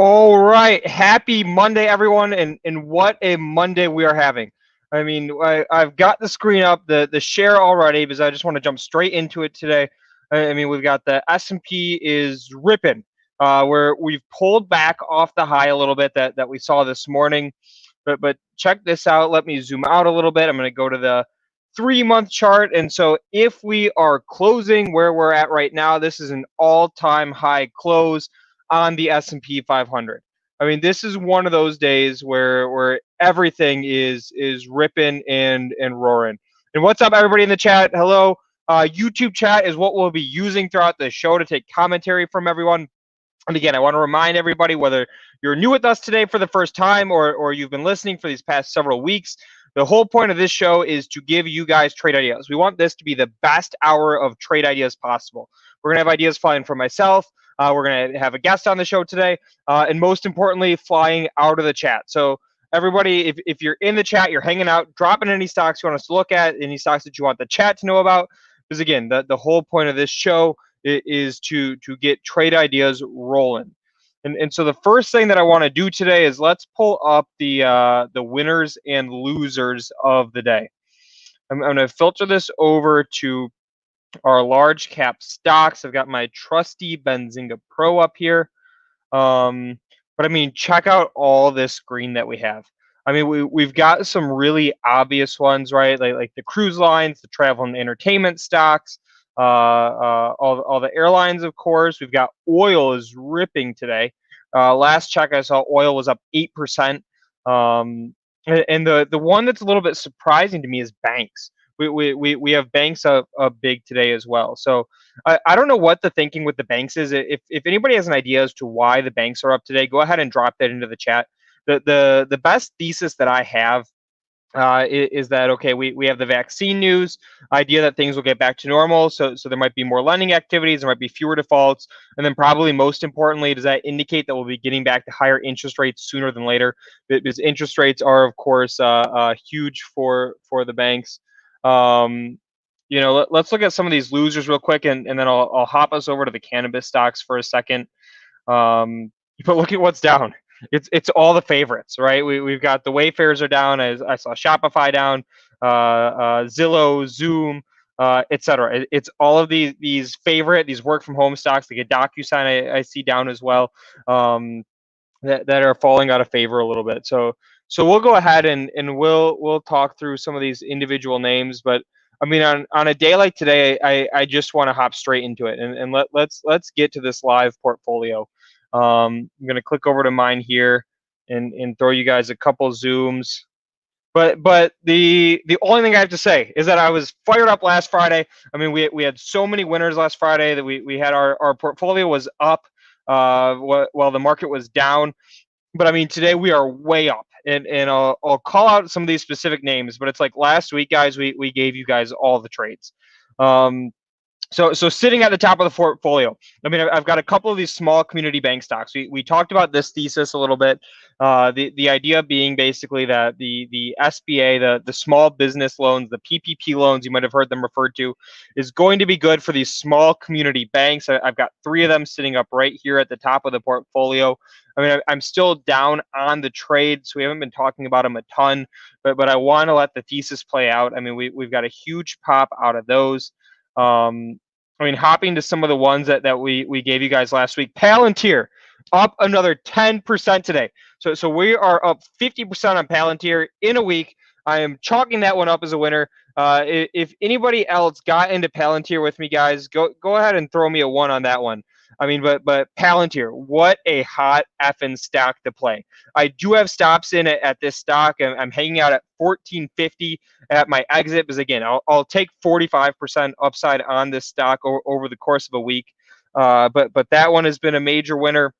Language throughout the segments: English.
All right, happy Monday, everyone, and what a Monday we are having. I mean, I've got the screen up, the share already, because I just want to jump straight into it today. I mean, we've got the S&P is ripping, where we've pulled back off the high a little bit that we saw this morning. But check this out. Let me zoom out a little bit. I'm going to go to the 3-month chart, and so if we are closing where we're at right now, this is an all-time high close on the S&P 500. I mean, this is one of those days where everything is ripping and roaring. And what's up, everybody in the chat? Hello. YouTube chat is what we'll be using throughout the show to take commentary from everyone. And again, I want to remind everybody, whether you're new with us today for the first time or you've been listening for these past several weeks, the whole point of this show is to give you guys trade ideas. We want this to be the best hour of trade ideas possible. We're going to have ideas flying from myself. We're going to have a guest on the show today. And most importantly, flying out of the chat. So everybody, if you're in the chat, you're hanging out, dropping any stocks you want us to look at, any stocks that you want the chat to know about. Because again, the whole point of this show is to get trade ideas rolling. And so the first thing that I want to do today is let's pull up the winners and losers of the day. I'm going to filter this over to our large cap stocks. I've got my trusty Benzinga Pro up here. But I mean, check out all this green that we have. I mean, we've got some really obvious ones, right? Like the cruise lines, the travel and entertainment stocks, all the airlines, of course. We've got oil is ripping today. Last check I saw, oil was up 8%. And the one that's a little bit surprising to me is banks. We have banks up big today as well. So I don't know what the thinking with the banks is. If anybody has an idea as to why the banks are up today, go ahead and drop that into the chat. The best thesis that I have is that, okay, we have the vaccine news, idea that things will get back to normal, so there might be more lending activities, there might be fewer defaults, and then probably most importantly, does that indicate that we'll be getting back to higher interest rates sooner than later? Because interest rates are, of course, huge for the banks. Let's look at some of these losers real quick, and then I'll hop us over to the cannabis stocks for a second. But look at what's down. It's all the favorites, right? We've got the Wayfarers are down. As I saw Shopify down, Zillow, Zoom, etc. It's all of these work from home stocks, like a DocuSign I see down as well, that are falling out of favor a little bit. So we'll go ahead and we'll talk through some of these individual names. But I mean, on a day like today, I just want to hop straight into it and let's get to this live portfolio. I'm going to click over to mine here and throw you guys a couple zooms. But the only thing I have to say is that I was fired up last Friday. I mean, we had so many winners last Friday that we had our portfolio was up while the market was down. But I mean, today we are way up, and I'll call out some of these specific names. But it's like last week, guys, we gave you guys all the trades. So sitting at the top of the portfolio, I mean, I've got a couple of these small community bank stocks. We talked about this thesis a little bit. The idea being basically that the SBA, the small business loans, the PPP loans, you might have heard them referred to, is going to be good for these small community banks. I've got 3 of them sitting up right here at the top of the portfolio. I mean, I'm still down on the trade, so we haven't been talking about them a ton, but I want to let the thesis play out. I mean, we've got a huge pop out of those. I mean, hopping to some of the ones that we gave you guys last week. Palantir up another 10% today. So we are up 50% on Palantir in a week. I am chalking that one up as a winner. If anybody else got into Palantir with me, guys, go ahead and throw me a 1 on that one. I mean, but Palantir, what a hot effing stock to play. I do have stops in at this stock. I'm hanging out at 1450 at my exit, because again, I'll take 45% upside on this stock over the course of a week. But that one has been a major winner.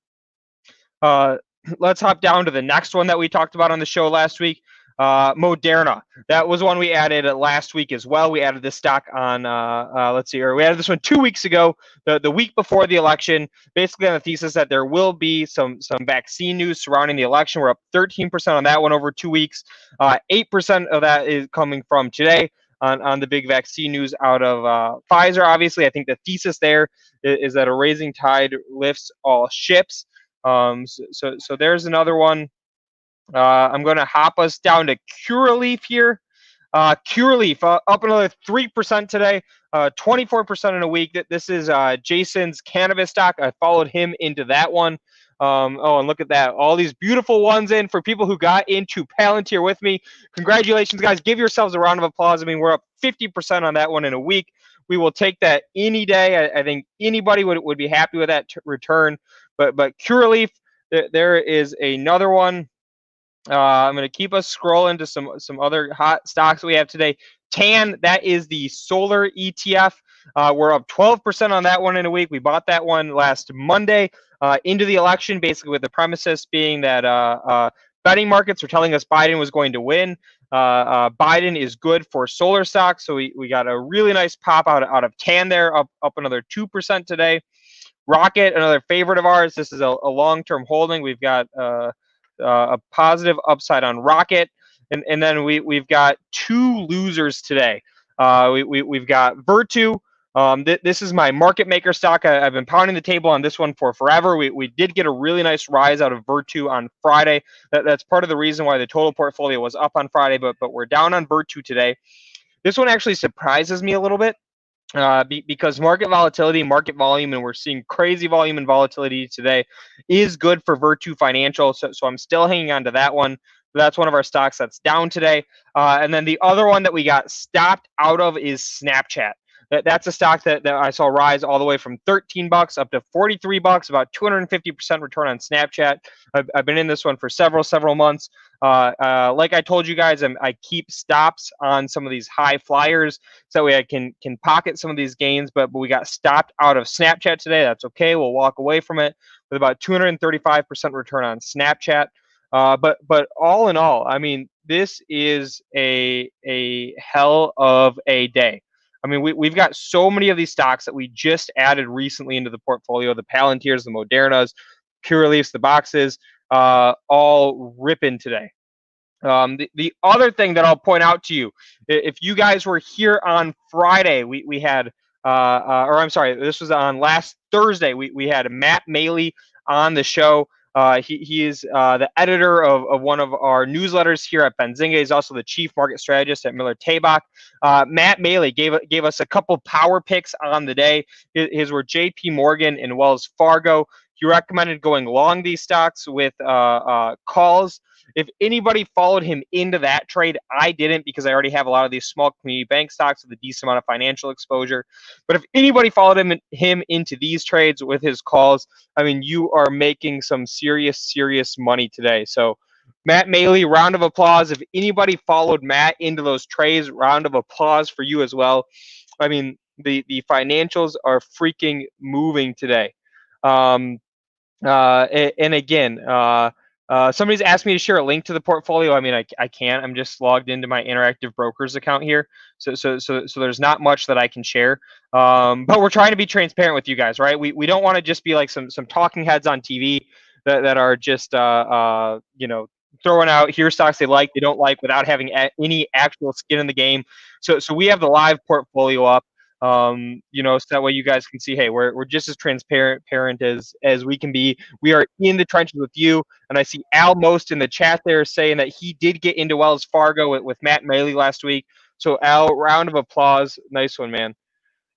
Let's hop down to the next one that we talked about on the show last week. Moderna. That was one we added last week as well. We added this stock on, we added this one 2 weeks ago, the week before the election, basically on the thesis that there will be some vaccine news surrounding the election. We're up 13% on that one over 2 weeks. 8% of that is coming from today on the big vaccine news out of Pfizer. Obviously, I think the thesis there is that a rising tide lifts all ships. So there's another one. I'm going to hop us down to Curaleaf here. Curaleaf up another 3% today, 24% in a week. This is Jason's cannabis stock. I followed him into that one. Oh, and look at that. All these beautiful ones in for people who got into Palantir with me. Congratulations, guys. Give yourselves a round of applause. I mean, we're up 50% on that one in a week. We will take that any day. I think anybody would be happy with that return. But Curaleaf, there is another one. I'm going to keep us scrolling to some other hot stocks we have today. TAN, that is the solar ETF. We're up 12% on that one in a week. We bought that one last Monday into the election, basically with the premises being that betting markets were telling us Biden was going to win. Biden is good for solar stocks, so we got a really nice pop out of TAN there, up another 2% today. Rocket, another favorite of ours. This is a long-term holding. We've got a positive upside on Rocket, and then we've got two losers today. We've got Virtu. This is my market maker stock. I've been pounding the table on this one for forever. We did get a really nice rise out of Virtu on Friday. That's part of the reason why the total portfolio was up on Friday, but we're down on Virtu today. This one actually surprises me a little bit. Because market volatility, market volume, and we're seeing crazy volume and volatility today is good for Virtu Financial. So I'm still hanging on to that one. That's one of our stocks that's down today. And then the other one that we got stopped out of is Snapchat. That's a stock that I saw rise all the way from $13 up to $43, about 250% return on Snapchat. I've been in this one for several months. Like I told you guys, I keep stops on some of these high flyers so that way I can pocket some of these gains. But we got stopped out of Snapchat today. That's okay. We'll walk away from it with about 235% return on Snapchat. But all in all, I mean, this is a hell of a day. I mean, we've got so many of these stocks that we just added recently into the portfolio: the Palantirs, the Modernas, Curaleafs, the boxes, all ripping today. The other thing that I'll point out to you, if you guys were here on Friday, we had, or I'm sorry, this was on last Thursday. We had Matt Maley on the show. He is the editor of one of our newsletters here at Benzinga. He's also the chief market strategist at Miller Tabak. Matt Maley gave us a couple power picks on the day. His were J.P. Morgan and Wells Fargo. He recommended going long these stocks with calls. If anybody followed him into that trade, I didn't, because I already have a lot of these small community bank stocks with a decent amount of financial exposure. But if anybody followed him into these trades with his calls, I mean, you are making some serious money today. So Matt Maley, round of applause. If anybody followed Matt into those trades, round of applause for you as well. I mean, the financials are freaking moving today. And again, somebody's asked me to share a link to the portfolio. I mean, I can't. I'm just logged into my Interactive Brokers account here, so there's not much that I can share. But we're trying to be transparent with you guys, right? We don't want to just be like some talking heads on TV that are just throwing out here stocks they like, they don't like, without having any actual skin in the game. So we have the live portfolio up. So that way you guys can see, hey, we're just as transparent as we can be. We are in the trenches with you. And I see Al Most in the chat there saying that he did get into Wells Fargo with Matt Maley last week. So Al, round of applause. Nice one, man.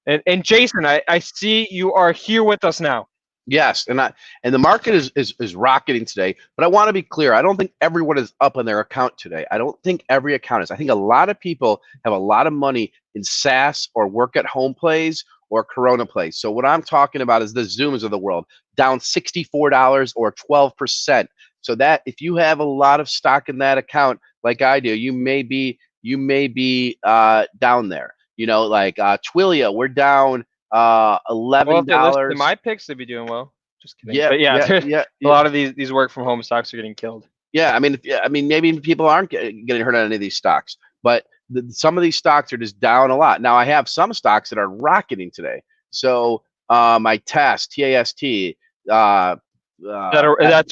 And Jason, I see you are here with us now. Yes, and the market is rocketing today, but I want to be clear. I don't think everyone is up on their account today. I don't think every account is. I think a lot of people have a lot of money in SaaS or work at home plays or Corona plays. So what I'm talking about is the Zooms of the world, down $64 or 12%. So that if you have a lot of stock in that account, like I do, you may be down there. Like Twilio, we're down $11. Well, if they listen to my picks, they'd be doing well. Just kidding. Yeah, but yeah. A lot of these work from home stocks are getting killed. Yeah, I mean, maybe people aren't getting hurt on any of these stocks, but some of these stocks are just down a lot. Now, I have some stocks that are rocketing today. So my TAST. That's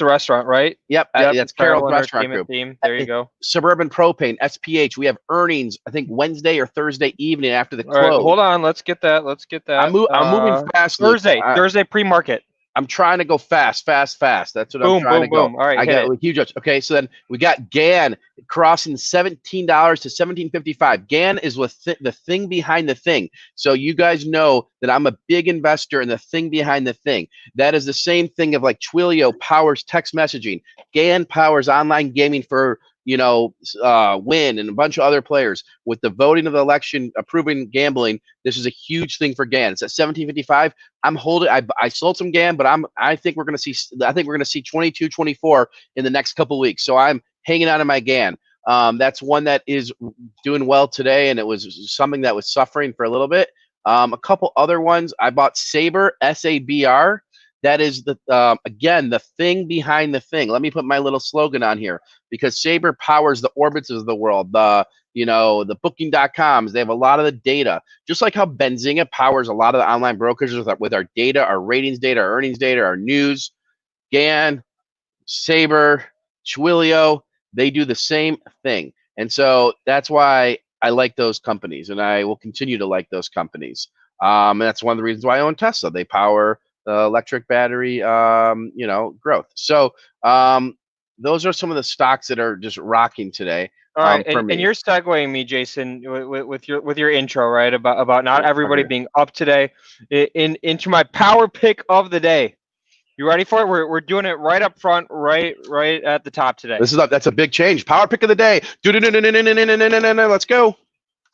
a restaurant, right? Yep, that's Carol's Restaurant Group. Theme. There you go. Suburban Propane, SPH. We have earnings, I think, Wednesday or Thursday evening after the close. All right, hold on. Let's get that. I'm moving fast. Thursday pre-market. I'm trying to go fast. That's what I'm Boom, trying to boom, go. boom. All right, I hit got it. a huge ups. Okay, so then we got GAN crossing $17 to 17.55. GAN is with the thing behind the thing. So you guys know that I'm a big investor in the thing behind the thing. That is the same thing of like Twilio powers text messaging. GAN powers online gaming for Win and a bunch of other players. With the voting of the election approving gambling, this is a huge thing for GAN. It's at 17.55. I'm holding. I sold some GAN, but I think we're going to see. I think we're going to see 22, 24 in the next couple of weeks. So I'm hanging on to my GAN. That's one that is doing well today, and it was something that was suffering for a little bit. A couple other ones. I bought Saber, SABR. That is again the thing behind the thing. Let me put my little slogan on here because Saber powers the Orbits of the world. The booking.coms, they have a lot of the data, just like how Benzinga powers a lot of the online brokers with our data, our ratings data, our earnings data, our news. GAN, Saber, Twilio, they do the same thing. And so that's why I like those companies, and I will continue to like those companies. And that's one of the reasons why I own Tesla. They power the electric battery, growth. So those are some of the stocks that are just rocking today. All right, For and me. you're segueing me, Jason, with your intro, right? About not everybody Okay. being up today into my power pick of the day. You ready for it? We're doing it right up front, right at the top today. That's a big change. Power pick of the day. Let's go.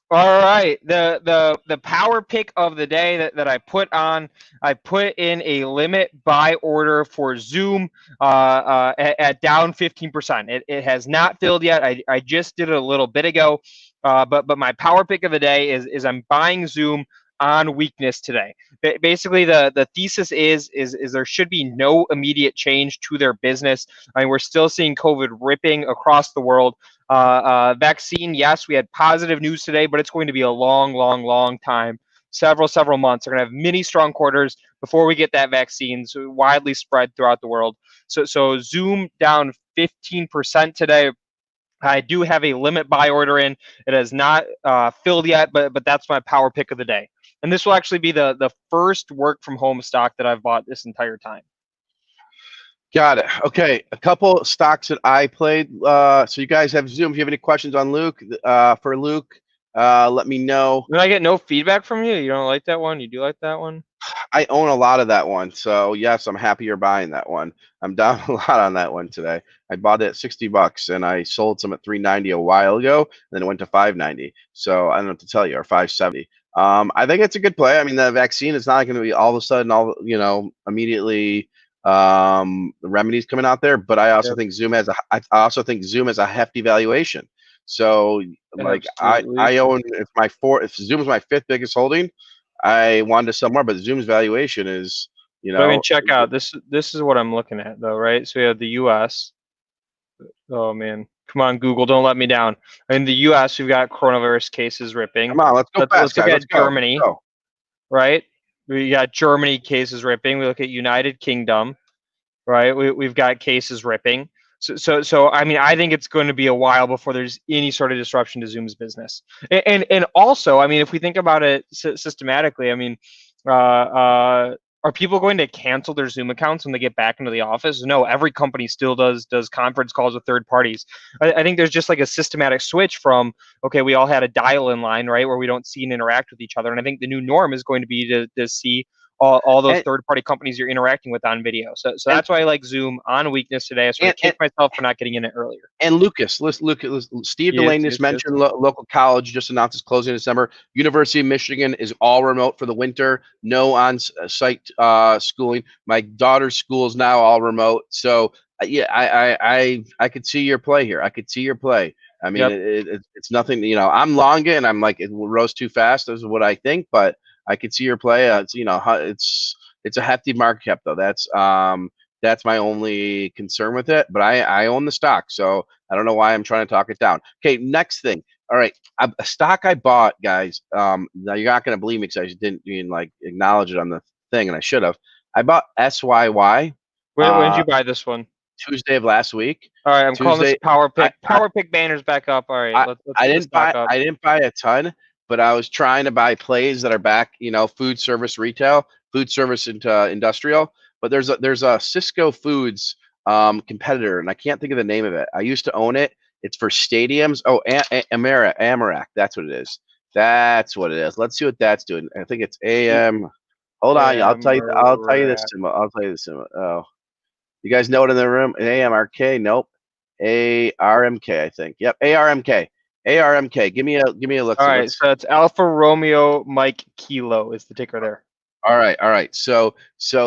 All right, the power pick of the day that I put in a limit buy order for Zoom at down 15%. It has not filled yet. I just did it a little bit ago, but my power pick of the day is I'm buying Zoom on weakness today. Basically, the thesis is there should be no immediate change to their business. I mean, we're still seeing COVID ripping across the world. Vaccine, yes, we had positive news today, but it's going to be a long time. Several months. They're going to have many strong quarters before we get that vaccine, so widely spread throughout the world. So Zoom down 15% today. I do have a limit buy order in. It has not filled yet, but that's my power pick of the day. And this will actually be the first work from home stock that I've bought this entire time. Got it. Okay, a couple stocks that I played. So you guys have Zoom. If you have any questions on Luke, for Luke, let me know. Did I get no feedback from you? You don't like that one? You do like that one? I own a lot of that one, so yes, I'm happy you're buying that one. I'm down a lot on that one today. I bought it at $60 and I sold some at $3.90 a while ago, and then it went to $5.90. So I don't know what to tell you, or $5.70. I think it's a good play. I mean, the vaccine is not going to be all of a sudden immediately the remedies coming out there, but I also Yep. think Zoom has a hefty valuation. So like Absolutely. I own if Zoom is my fifth biggest holding. I wanted to sell more, but Zoom's valuation is, But I mean, check out this. This is what I'm looking at, though, right? So we have the U.S. Oh man, come on, Google, don't let me down. In the U.S., we've got coronavirus cases ripping. come on, let's go fast, Let's look guys. at Let's go. Germany, right? We got Germany cases ripping. We look at United Kingdom, right? We've got cases ripping. So I mean, I think it's going to be a while before there's any sort of disruption to Zoom's business. And also, I mean, if we think about it systematically, I mean, are people going to cancel their Zoom accounts when they get back into the office? No, every company still does conference calls with third parties. I think there's just like a systematic switch from, okay, we all had a dial-in line, right, where we don't see and interact with each other. And I think the new norm is going to be to see all those third-party companies you're interacting with on video. So that's why I like Zoom on weakness today. I sort of kicked myself for not getting in it earlier. And Lucas, Steve Delaney just mentioned local college just announced its closing in December. University of Michigan is all remote for the winter, no on-site schooling. My daughter's school is now all remote. So yeah, I could see your play here. I could see your play. I mean, it's nothing. I'm long and I'm like it rose too fast. Is what I think, but I could see your play. It's a hefty market cap though. That's my only concern with it. But I own the stock, so I don't know why I'm trying to talk it down. Okay, next thing. All right, a stock I bought, guys. Now you're not gonna believe me because I just didn't even like acknowledge it on the thing, and I should have. I bought SYY. When did you buy this one? Tuesday of last week. All right, I'm calling this power pick. Power pick banners back up. All right, let's I get didn't this back buy. up. I didn't buy a ton, but I was trying to buy plays that are back. Food service, retail, food service into industrial. but there's a Cisco Foods competitor, and I can't think of the name of it. I used to own it. It's for stadiums. Oh, Amarak. That's what it is. That's what it is. Let's see what that's doing. I think it's AM. Hold on. I'll tell you. I'll tell you this. I'll tell you this. Oh, you guys know it in the room? AMRK. Nope. ARMK. I think. Yep. ARMK. ARMK. Give me a look. All right. So it's Alpha Romeo Mike Kilo is the ticker there. All right, all right. So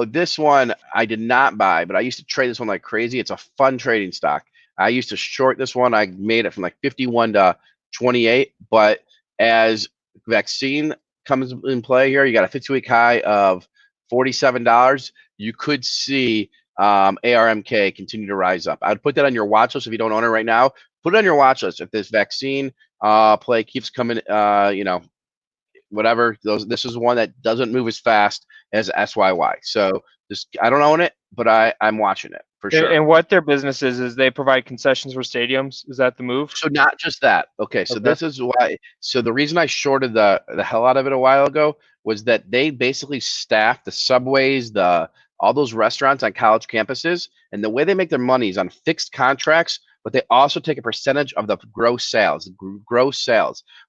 this one I did not buy, but I used to trade this one like crazy. It's a fun trading stock. I used to short this one. I made it from like 51 to 28. But as vaccine comes in play here, you got a 50-week high of $47. You could see ARMK continue to rise up. I would put that on your watch list if you don't own it right now. Put it on your watch list if this vaccine play keeps coming. Whatever. This is one that doesn't move as fast as SYY. So I don't own it, but I'm watching it for sure. And what their business is they provide concessions for stadiums. Is that the move? So not just that. Okay, so this is why. So the reason I shorted the hell out of it a while ago was that they basically staff the subways, all those restaurants on college campuses, and the way they make their money is on fixed contracts, but they also take a percentage of the gross sales.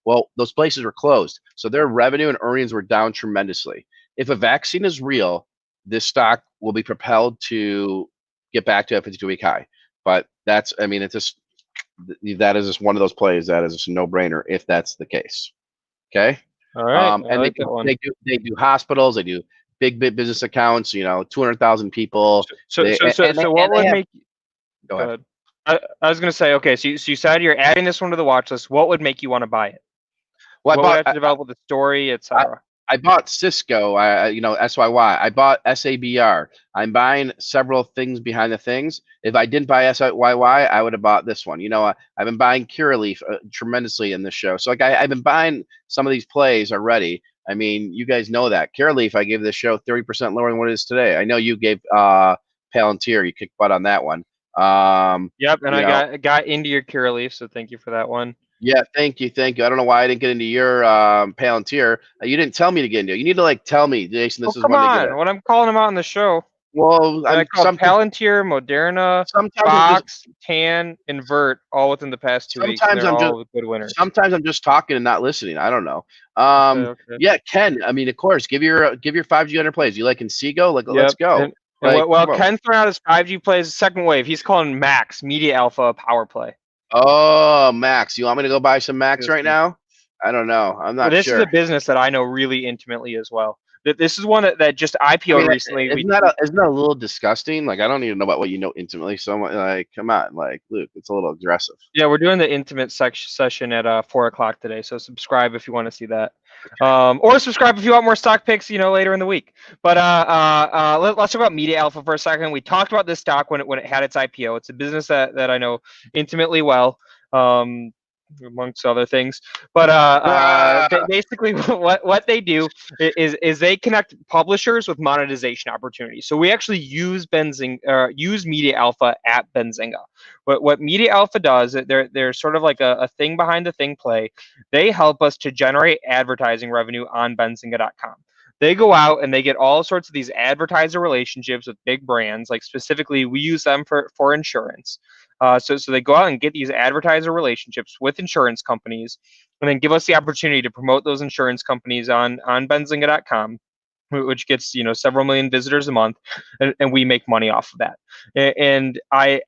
Well, those places were closed, so their revenue and earnings were down tremendously. If a vaccine is real, this stock will be propelled to get back to a 52-week high. But that's, I mean, it's just that is just one of those plays that is just a no-brainer if that's the case. Okay. All right. And they do hospitals, they do big business accounts. 200,000 people. So what would make? Go ahead. I was going to say, okay, so you said you're adding this one to the watch list. What would make you want to buy it? Well, what would have to develop the story, etc. I bought Cisco, SYY. I bought SABR. I'm buying several things behind the things. If I didn't buy SYY, I would have bought this one. I've been buying Curaleaf tremendously in this show. So I've been buying some of these plays already. I mean, you guys know that. Curaleaf, I gave this show 30% lower than what it is today. I know you gave Palantir. You kicked butt on that one. Yep, and I got into your Curaleaf, so thank you for that one. Yeah, thank you. I don't know why I didn't get into your Palantir. You didn't tell me to get into it. You need to tell me, Jason. This is come on. When I'm calling them out on the show. Well, I called Palantir, Moderna, Fox, TAN, Invert, all within the past 2 weeks. They're all good winners. Sometimes I'm just talking and not listening. I don't know. Okay. Yeah, Ken. I mean, of course, give your 5G under plays. You like Inseego? Let's go. Ken's throwing out his 5G plays, second wave. He's calling Max Media Alpha a power play. Oh, Max. You want me to go buy some Max right now? I don't know. I'm not sure. This is a business that I know really intimately as well. This is one that just IPO'd recently. Isn't that a little disgusting? I don't even know about what you know intimately. So come on, Luke, it's a little aggressive. Yeah, we're doing the intimate session at 4:00 today. So subscribe if you want to see that, or subscribe if you want more stock picks. Later in the week. But let's talk about Media Alpha for a second. We talked about this stock when it had its IPO. It's a business that I know intimately well. Amongst other things, but basically what they do is they connect publishers with monetization opportunities. So we actually use Media Alpha at Benzinga. What Media Alpha does, they're sort of like a thing behind the thing play. They help us to generate advertising revenue on Benzinga.com. They go out and they get all sorts of these advertiser relationships with big brands. Like specifically, we use them for insurance. So they go out and get these advertiser relationships with insurance companies, and then give us the opportunity to promote those insurance companies on Benzinga.com, which gets several million visitors a month, and we make money off of that. And I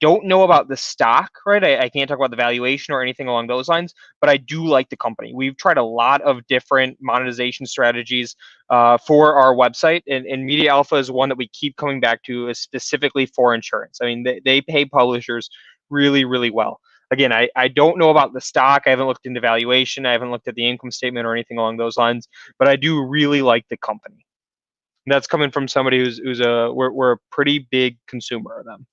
don't know about the stock, right? I can't talk about the valuation or anything along those lines, but I do like the company. We've tried a lot of different monetization strategies for our website, and Media Alpha is one that we keep coming back to, is specifically for insurance. I mean, they pay publishers really, really well. Again, I don't know about the stock. I haven't looked into valuation. I haven't looked at the income statement or anything along those lines, but I do really like the company. And that's coming from somebody we're a pretty big consumer of them.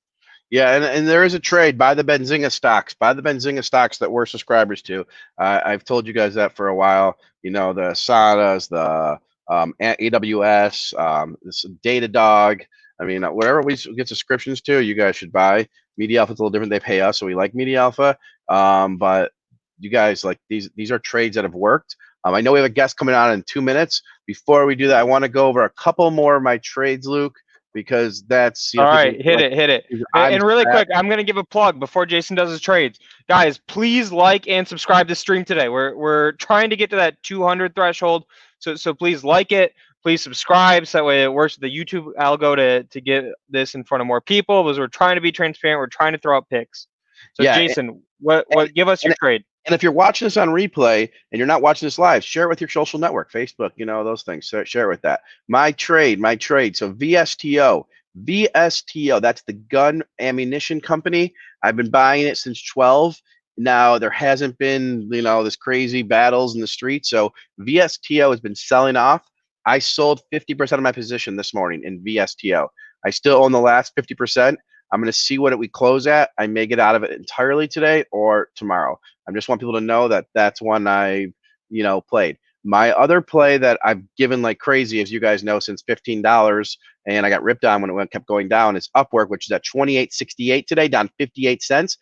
Yeah, and there is a trade. Buy the Benzinga stocks. Buy the Benzinga stocks that we're subscribers to. I've told you guys that for a while. The SADAs, the AWS, this Datadog. I mean, whatever we get subscriptions to, you guys should buy. Media Alpha is a little different. They pay us, so we like Media Alpha. But you guys, these are trades that have worked. I know we have a guest coming on in 2 minutes. Before we do that, I want to go over a couple more of my trades, Luke. because that's All people right, hit like it. I'm And really fat. quick, I'm gonna give a plug before Jason does his trades. Guys, please like and subscribe to stream today. We're trying to get to that 200 threshold, so please like it. Please subscribe so that way it works with the YouTube algo to get this in front of more people. Because we're trying to be transparent. We're trying to throw out picks. So Yeah, Jason, what and, give us your and trade? and if you're watching this on replay and you're not watching this live, share it with your social network, Facebook, those things. So share it with that. My trade. So VSTO, that's the gun ammunition company. I've been buying it since 12. Now there hasn't been, this crazy battles in the street. So VSTO has been selling off. I sold 50% of my position this morning in VSTO. I still own the last 50%. I'm going to see what we close at. I may get out of it entirely today or tomorrow. I just want people to know that that's one I, played. My other play that I've given like crazy, as you guys know, since $15, and I got ripped on when it kept going down, is Upwork, which is at 28.68 today, down 58 cents.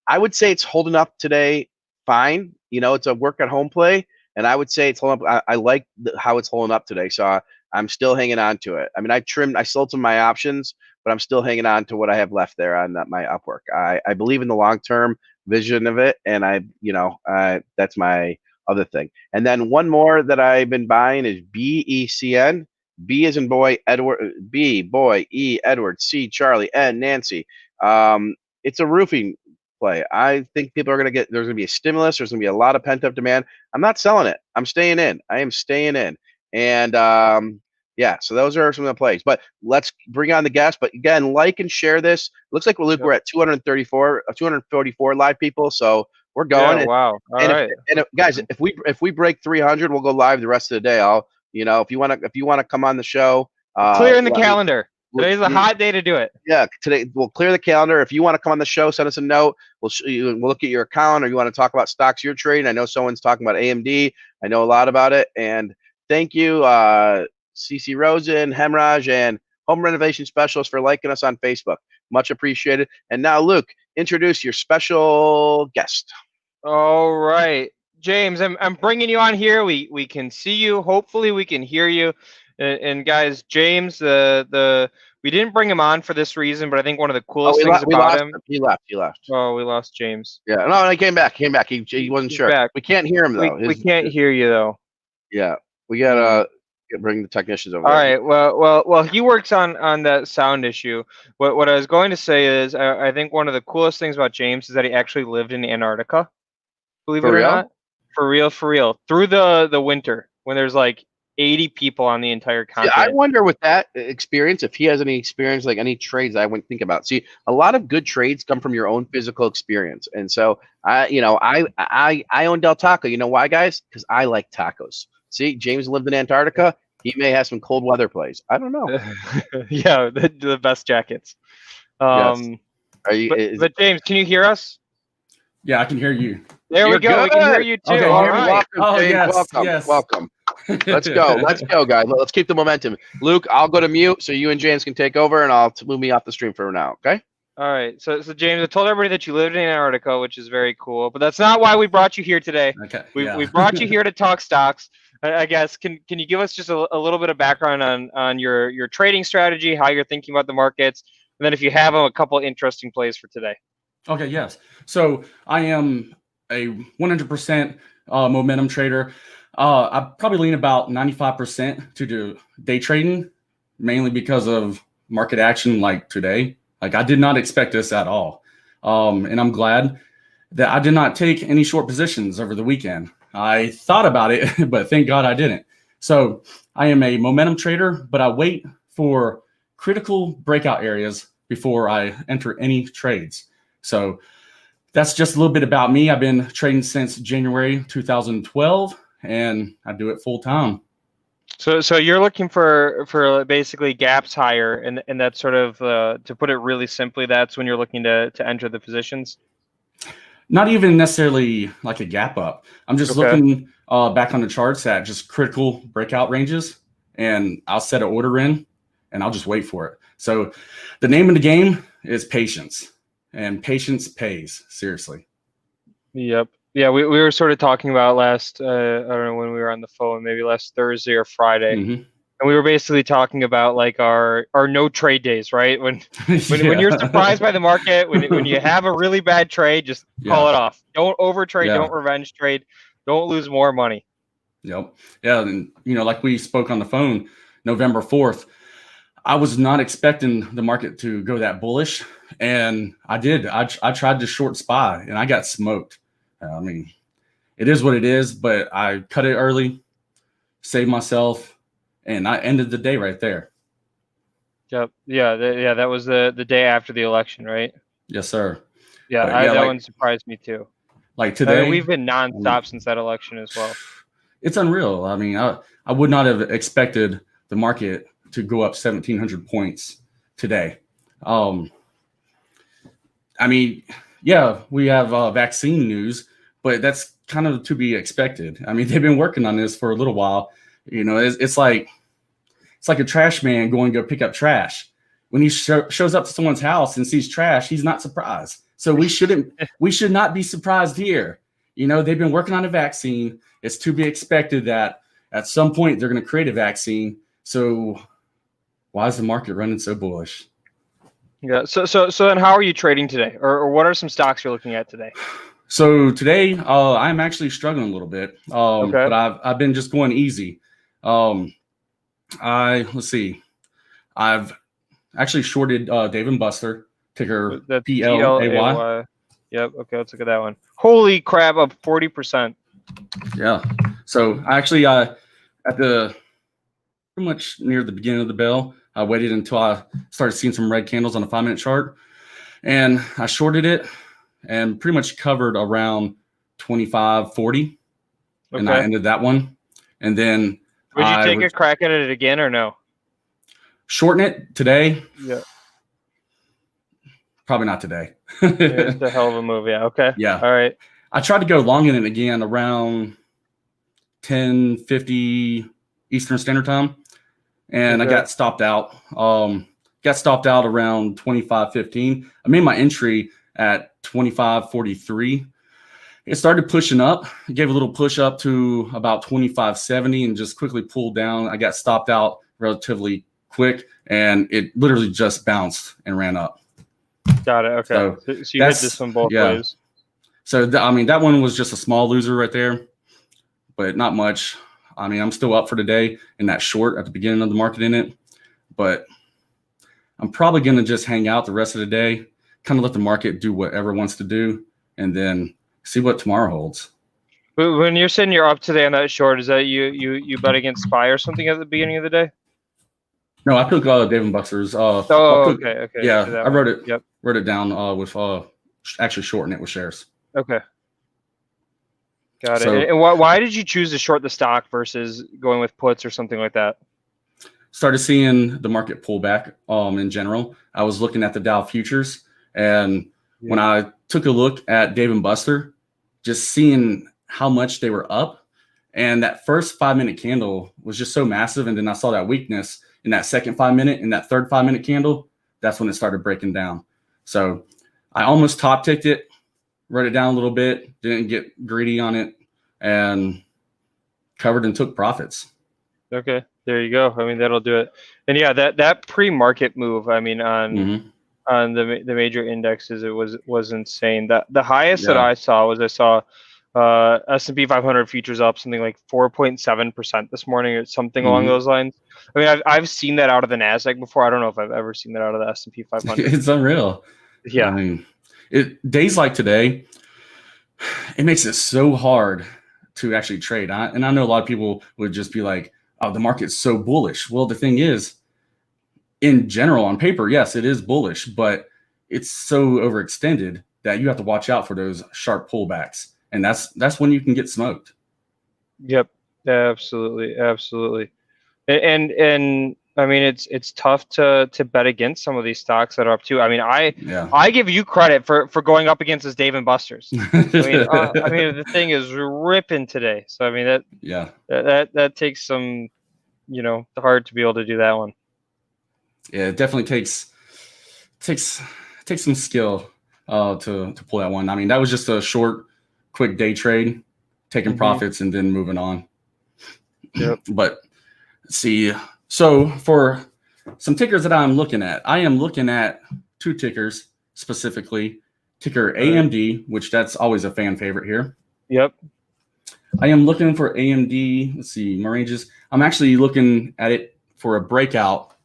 I would say it's holding up today fine. It's a work at home play, and I would say it's holding up. I like how it's holding up today, so I'm still hanging on to it. I mean, I sold some of my options, but I'm still hanging on to what I have left there on my Upwork. I believe in the long-term vision of it, and that's my other thing. And then one more that I've been buying is BECN. B as in boy, Edward. B, boy, E, Edward. C, Charlie. N, Nancy. It's a roofing play. I think people are there's going to be a stimulus. There's going to be a lot of pent-up demand. I'm not selling it. I'm staying in. I am staying in. And yeah, so those are some of the plays. But let's bring on the guests. But again, like and share this. Looks like we're at 244 live people. So we're going. Yeah, wow. All right. Guys, if we break 300, we'll go live the rest of the day. If you want to come on the show, Clearing the calendar. Today's a hot day to do it. Yeah, today we'll clear the calendar. If you want to come on the show, send us a note. We'll look at your account, or you want to talk about stocks you're trading. I know someone's talking about AMD. I know a lot about it. And thank you, CC Rosen, Hemraj, and Home Renovation Specialist for liking us on Facebook. Much appreciated. And now, Luke, introduce your special guest. All right, James, I'm bringing you on here. We can see you. Hopefully, we can hear you. And guys, James, we didn't bring him on for this reason, but I think one of the coolest things about him. He left. Oh, we lost James. Yeah, no, he came back. He wasn't sure. Back. We can't hear him though. We can't hear you though. Yeah, we gotta bring the technicians over. All right. Well, he works on that sound issue. What I was going to say is, I think one of the coolest things about James is that he actually lived in Antarctica. Believe it or not, for real, through the winter when there's like 80 people on the entire continent. Yeah, I wonder with that experience if he has any experience, like any trades I wouldn't think about. See, a lot of good trades come from your own physical experience, and so I own Del Taco. You know why, guys? Because I like tacos. See, James lived in Antarctica. He may have some cold weather plays. I don't know. Yeah, the best jackets. Yes. But James, can you hear us? Yeah, I can hear you. There we go. We can hear you too. Okay, All right. Welcome, James. Welcome. Let's go. Let's go, guys. Let's keep the momentum. Luke, I'll go to mute so you and James can take over, and I'll move me off the stream for now. Okay. All right. So James, I told everybody that you lived in Antarctica, which is very cool, but that's not why we brought you here today. Okay. We brought you here to talk stocks. I guess can you give us just a little bit of background on your trading strategy, how you're thinking about the markets, and then if you have a couple interesting plays for today. Okay. Yes. So I am a 100% momentum trader. I probably lean about 95% to do day trading, mainly because of market action like today. Like I did not expect this at all. And I'm glad that I did not take any short positions over the weekend. I thought about it, but thank God I didn't. So I am a momentum trader, but I wait for critical breakout areas before I enter any trades. So that's just a little bit about me. I've been trading since January 2012, and I do it full time. So you're looking for basically gaps higher, and that's sort of to put it really simply, that's when you're looking to enter the positions. Not even necessarily like a gap up. I'm just looking back on the charts at just critical breakout ranges, and I'll set an order in, and I'll just wait for it. So the name of the game is patience, and patience pays. Seriously. Yep. Yeah, we were sort of talking about last, I don't know when we were on the phone, maybe last Thursday or Friday. Mm-hmm. and we were basically talking about like our no trade days, right? When you're surprised by the market, when you have a really bad trade, just call it off. Don't overtrade, don't revenge trade, don't lose more money. Yep. Yeah, and like we spoke on the phone November 4th, I was not expecting the market to go that bullish, and I did. I tried to short SPY, and I got smoked. I mean, it is what it is, but I cut it early, saved myself, and I ended the day right there. Yep. Yeah. That was the day after the election, right? Yes, sir. Yeah, that one surprised me too. Like today, I mean, we've been nonstop since that election as well. It's unreal. I mean, I would not have expected the market to go up 1,700 points today. I mean, yeah, we have vaccine news, but that's kind of to be expected. I mean, they've been working on this for a little while. It's like a trash man going to go pick up trash. When he shows up to someone's house and sees trash, he's not surprised. So we should not be surprised here. They've been working on a vaccine. It's to be expected that at some point they're going to create a vaccine. So why is the market running so bullish? Yeah. So then how are you trading today? Or what are some stocks you're looking at today? So today, I'm actually struggling a little bit. But I've been just going easy. Let's see. I've actually shorted Dave & Buster, ticker PLAY. Yep. Okay, let's look at that one. Holy crap, up 40%. Yeah. So actually, at the pretty much near the beginning of the bell, I waited until I started seeing some red candles on a 5-minute chart, and I shorted it and pretty much covered around 25.40, and I ended that one. And then would you take a crack at it again or no? Shorten it today? Yeah. Probably not today. It's a hell of a move. Yeah. Okay. Yeah. All right. I tried to go long in it again around 10:50 Eastern Standard Time, and I got stopped out. Got stopped out around 25.15. I made my entry at 25.43. It started pushing up. It gave a little push up to about 25.70 and just quickly pulled down. I got stopped out relatively quick, and it literally just bounced and ran up. Got it. Okay. So you hit this one both ways. So, that one was just a small loser right there, but not much. I mean, I'm still up for today in that short at the beginning of the market in it, but I'm probably going to just hang out the rest of the day, kind of let the market do whatever it wants to do, and then see what tomorrow holds. But when you're saying you're up today on that short, is that you bet against SPY or something at the beginning of the day? No, I took Dave & Buster's. Okay. Yeah, I wrote it. Yep. Wrote it down with actually shorting it with shares. Okay. Got it. And why did you choose to short the stock versus going with puts or something like that? Started seeing the market pull back in general. I was looking at the Dow futures, and when I took a look at Dave & Buster, just seeing how much they were up, and that first 5-minute candle was just so massive, and then I saw that weakness in that second 5-minute and that third 5-minute candle. That's when it started breaking down. So I almost top ticked it, wrote it down a little bit, didn't get greedy on it, and covered and took profits. Okay, there you go. I mean, that'll do it. And yeah, that pre-market move, I mean, on the major indexes, it was insane. The highest that I saw S&P 500 futures up something like 4.7% this morning or something along those lines. I mean, I've seen that out of the NASDAQ before. I don't know if I've ever seen that out of the S&P 500. It's unreal. Yeah. I mean, days like today, it makes it so hard to actually trade. And I know a lot of people would just be like, oh, the market's so bullish. Well, the thing is, in general, on paper, yes, it is bullish, but it's so overextended that you have to watch out for those sharp pullbacks. And that's when you can get smoked. Yep, absolutely. And I mean, it's tough to bet against some of these stocks that are up too. I mean, I give you credit for going up against this Dave & Buster's. I mean, the thing is ripping today. So I mean that takes some, heart to be able to do that one. Yeah, it definitely takes some skill to pull that one. I mean, that was just a short, quick day trade, taking profits and then moving on. Yep. But let's see, So for some tickers that I'm looking at, I am looking at 2 tickers specifically. Ticker AMD, which that's always a fan favorite here. Yep. I am looking for AMD. Let's see, my ranges. I'm actually looking at it for a breakout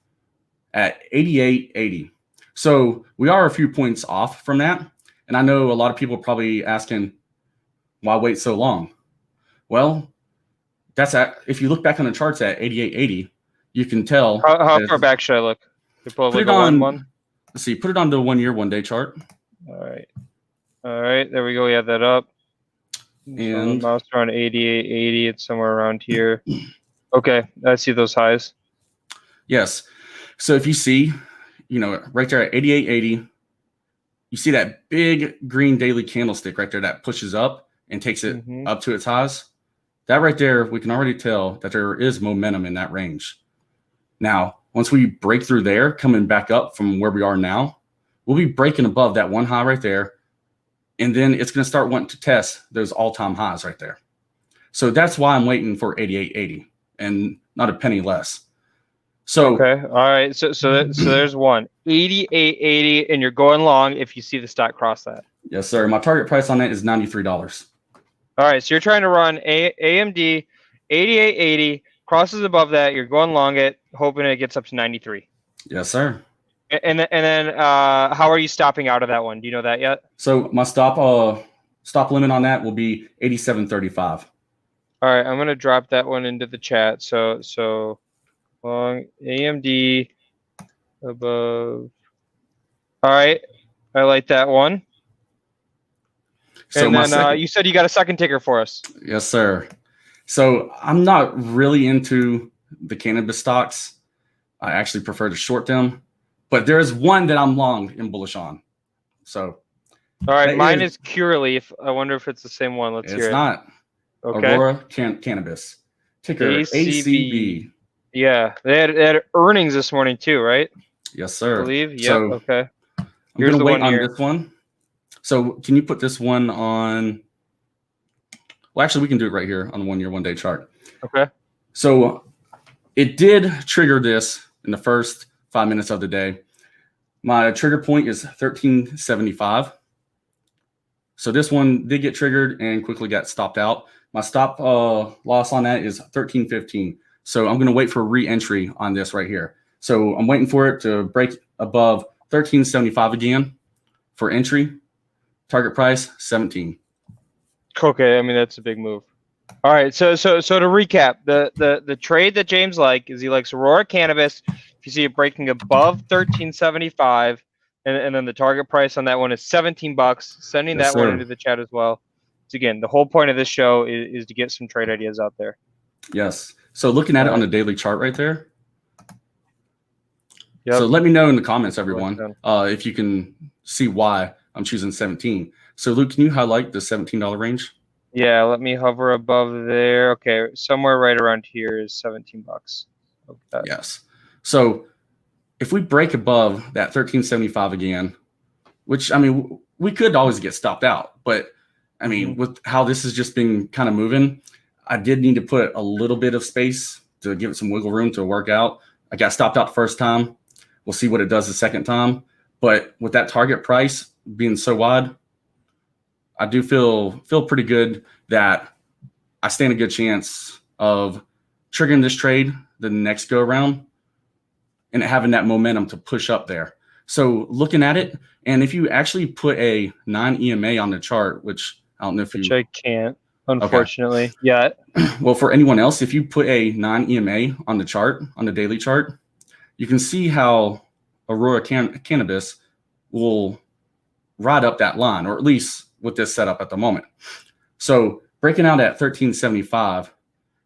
at 88.80. So we are a few points off from that. And I know a lot of people are probably asking, why wait so long? Well, that's if you look back on the charts at 88.80, you can tell. How far back should I look? Put it on. Let's see. Put it on the 1 year, 1 day chart. All right. There we go. We have that up. And mouse around 88.80. It's somewhere around here. Okay, I see those highs. Yes. So if you see, right there at 88.80, you see that big green daily candlestick right there that pushes up and takes it up to its highs. That right there, we can already tell that there is momentum in that range. Now, once we break through there, coming back up from where we are now, we'll be breaking above that one high right there. And then it's going to start wanting to test those all-time highs right there. So that's why I'm waiting for 88.80 and not a penny less. So okay, all right. So there's one 88.80, and you're going long if you see the stock cross that. Yes, sir. My target price on that is $93. All right, so you're trying to run AMD 88.80, crosses above that. You're going long it, hoping it gets up to 93. Yes, sir. And then how are you stopping out of that one? Do you know that yet? So my stop limit on that will be 87.35. All right, I'm gonna drop that one into the chat. So long AMD above. All right, I like that one. So and then you said you got a second ticker for us. Yes, sir. So I'm not really into the cannabis stocks. I actually prefer to short them. But there is one that I'm long and bullish on. So, all right, mine is Curaleaf. I wonder if it's the same one. Let's hear it. It's not. Okay. Aurora Cannabis. Ticker ACB. Yeah, they had earnings this morning too, right? Yes, sir. I believe. Yep. So okay. Here's the one on this one. So can you put this one on? Well, actually, we can do it right here on the 1 year, 1 day chart. Okay. So it did trigger this in the first 5 minutes of the day. My trigger point is 1375. So this one did get triggered and quickly got stopped out. My stop loss on that is 1315. So I'm going to wait for re-entry on this right here. So I'm waiting for it to break above 1375 again for entry. Target price 17. Okay, I mean that's a big move. All right, so to recap, the trade that James is he likes Aurora Cannabis. If you see it breaking above 1375, and then the target price on that one is $17. Sending that one into the chat as well. So again, the whole point of this show is to get some trade ideas out there. Yes. So looking at it on the daily chart right there. Yep. So let me know in the comments, everyone, if you can see why I'm choosing 17. So Luke, can you highlight the $17 range? Yeah, let me hover above there. Okay, somewhere right around here is $17. Okay. Yes. So if we break above that 1375 again, which I mean, we could always get stopped out, but I mean, with how this has just been kind of moving, I did need to put a little bit of space to give it some wiggle room to work out. I got stopped out the first time. We'll see what it does the second time. But with that target price being so wide, I do feel pretty good that I stand a good chance of triggering this trade the next go around and having that momentum to push up there. So looking at it, and if you actually put a 9 EMA on the chart, which I don't know if I can't, unfortunately, yet. Well, for anyone else, if you put a 9 EMA on the chart, on the daily chart, you can see how Aurora Cannabis will ride up that line, or at least with this setup at the moment. So breaking out at 1375,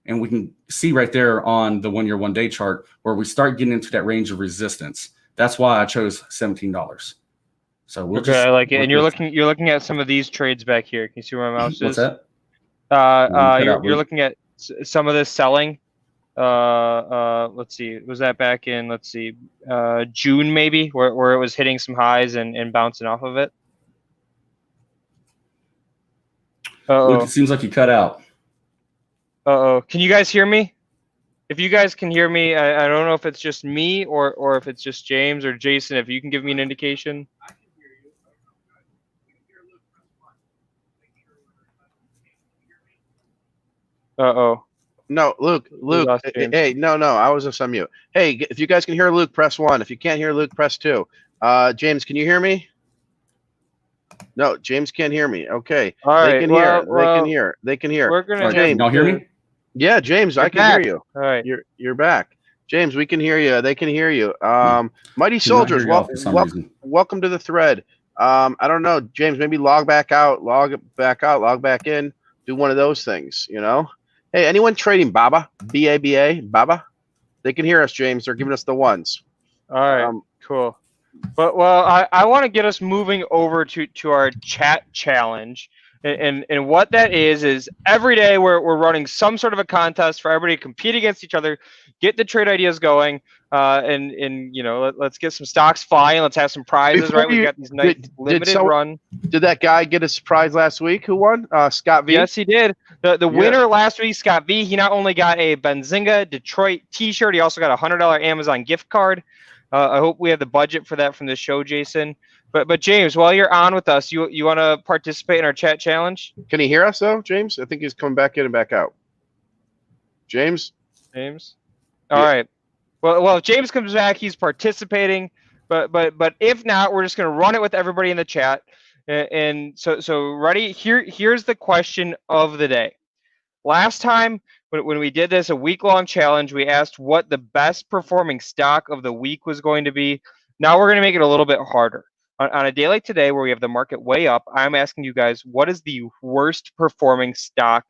and we can see right there on the 1 year, 1 day chart where we start getting into that range of resistance. That's why I chose $17. So we'll I like it. And you're looking at some of these trades back here. Can you see where my mouse is? What's that? You're looking at some of this selling. Let's see. Was that back in June maybe, where it was hitting some highs and bouncing off of it? Luke, it seems like you cut out. Can you guys hear me? if you guys can hear me, I don't know if it's just me or if it's just James or Jason. If you can give me an indication. Uh-oh. No, Luke, lost James. hey, no, I was just on mute. Hey, if you guys can hear Luke, press 1. If you can't hear Luke, press 2. James, can you hear me? No, James can't hear me. Okay. All right. They can hear. We're gonna James, y'all hear me? Yeah, James, I can back. hear you. All right. You're back. James, we can hear you. They can hear you. Mighty Do not hear Soldiers, y'all for some reason. welcome to the thread. I don't know, James, maybe log back out, log back in, do one of those things, you know? Hey, anyone trading Baba? B-A-B-A, Baba? They can hear us, James. They're giving us the ones. All right, cool. But I want to get us moving over to our chat challenge, and what that is every day we're running some sort of a contest for everybody to compete against each other, get the trade ideas going, and you know, let's get some stocks flying. Let's have some prizes, right? We've got these nice limited run. Did that guy get a surprise last week? Who won? Scott V. Yes, he did. The winner last week, Scott V. He not only got a Benzinga Detroit T-shirt, he also got a $100 Amazon gift card. I hope we have the budget for that from the show, Jason. But James, while you're on with us, you want to participate in our chat challenge? Can he hear us though, James? I think he's coming back in and back out. James. All right. Well, if James comes back, he's participating. But if not, we're just gonna run it with everybody in the chat. And so ready? Here's the question of the day. Last time when we did this, a week-long challenge, we asked what the best performing stock of the week was going to be. Now we're going to make it a little bit harder. On a day like today where we have the market way up, I'm asking you guys, what is the worst performing stock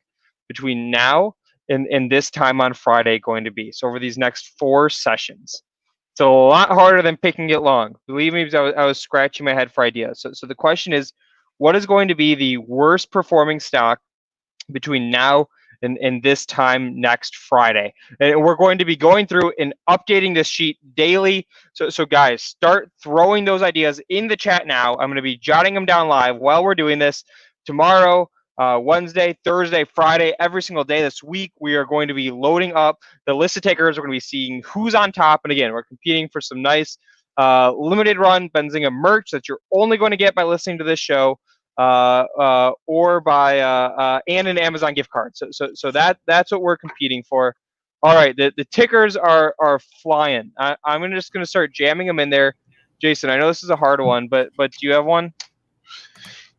between now and this time on Friday going to be? So over these next 4 sessions. It's a lot harder than picking it long. Believe me, because I was scratching my head for ideas. So the question is, what is going to be the worst performing stock between now and this time next Friday? And we're going to be going through and updating this sheet daily. So guys, start throwing those ideas in the chat now. I'm going to be jotting them down live while we're doing this. Tomorrow, Wednesday, Thursday, Friday, every single day this week, we are going to be loading up the list of takers. We're going to be seeing who's on top. And again, we're competing for some nice limited run Benzinga merch that you're only going to get by listening to this show. Or by and an Amazon gift card. So that's what we're competing for. All right, the tickers are flying. I'm just gonna start jamming them in there. Jason, I know this is a hard one, but do you have one?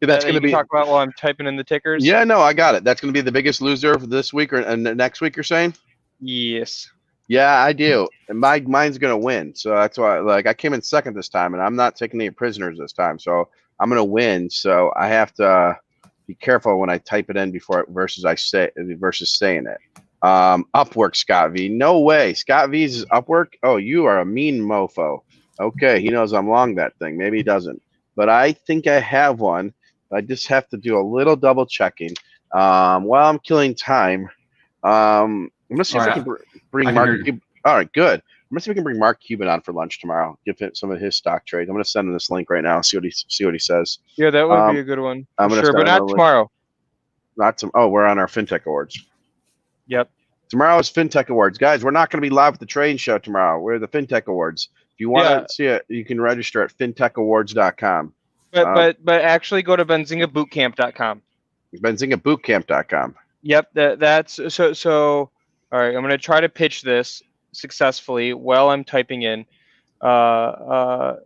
Yeah, that's going to be talk about while I'm typing in the tickers. Yeah, no, I got it. That's going to be the biggest loser for this week and next week. You're saying? Yes. Yeah, I do. And mine's going to win. So that's why, like, I came in second this time, and I'm not taking any prisoners this time. So I'm going to win. So I have to be careful when I type it in before versus saying it. Upwork, Scott V. No way. Scott V's Upwork. Oh, you are a mean mofo. Okay, he knows I'm long that thing. Maybe he doesn't. But I think I have one. I just have to do a little double checking. While I'm killing time, I'm gonna see if I can bring Mark. All right, good. I'm gonna see if we can bring Mark Cuban on for lunch tomorrow. Give him some of his stock trades. I'm gonna send him this link right now. See what he says. Yeah, that would be a good one. I'm sure, but not tomorrow. We're on our Fintech Awards. Yep. Tomorrow is Fintech Awards, guys. We're not gonna be live at the trade show tomorrow. We're the Fintech Awards. If you want to see it, you can register at fintechawards.com. But actually go to benzingabootcamp.com. benzingabootcamp.com. Yep, that's so all right, I'm going to try to pitch this successfully while I'm typing in. But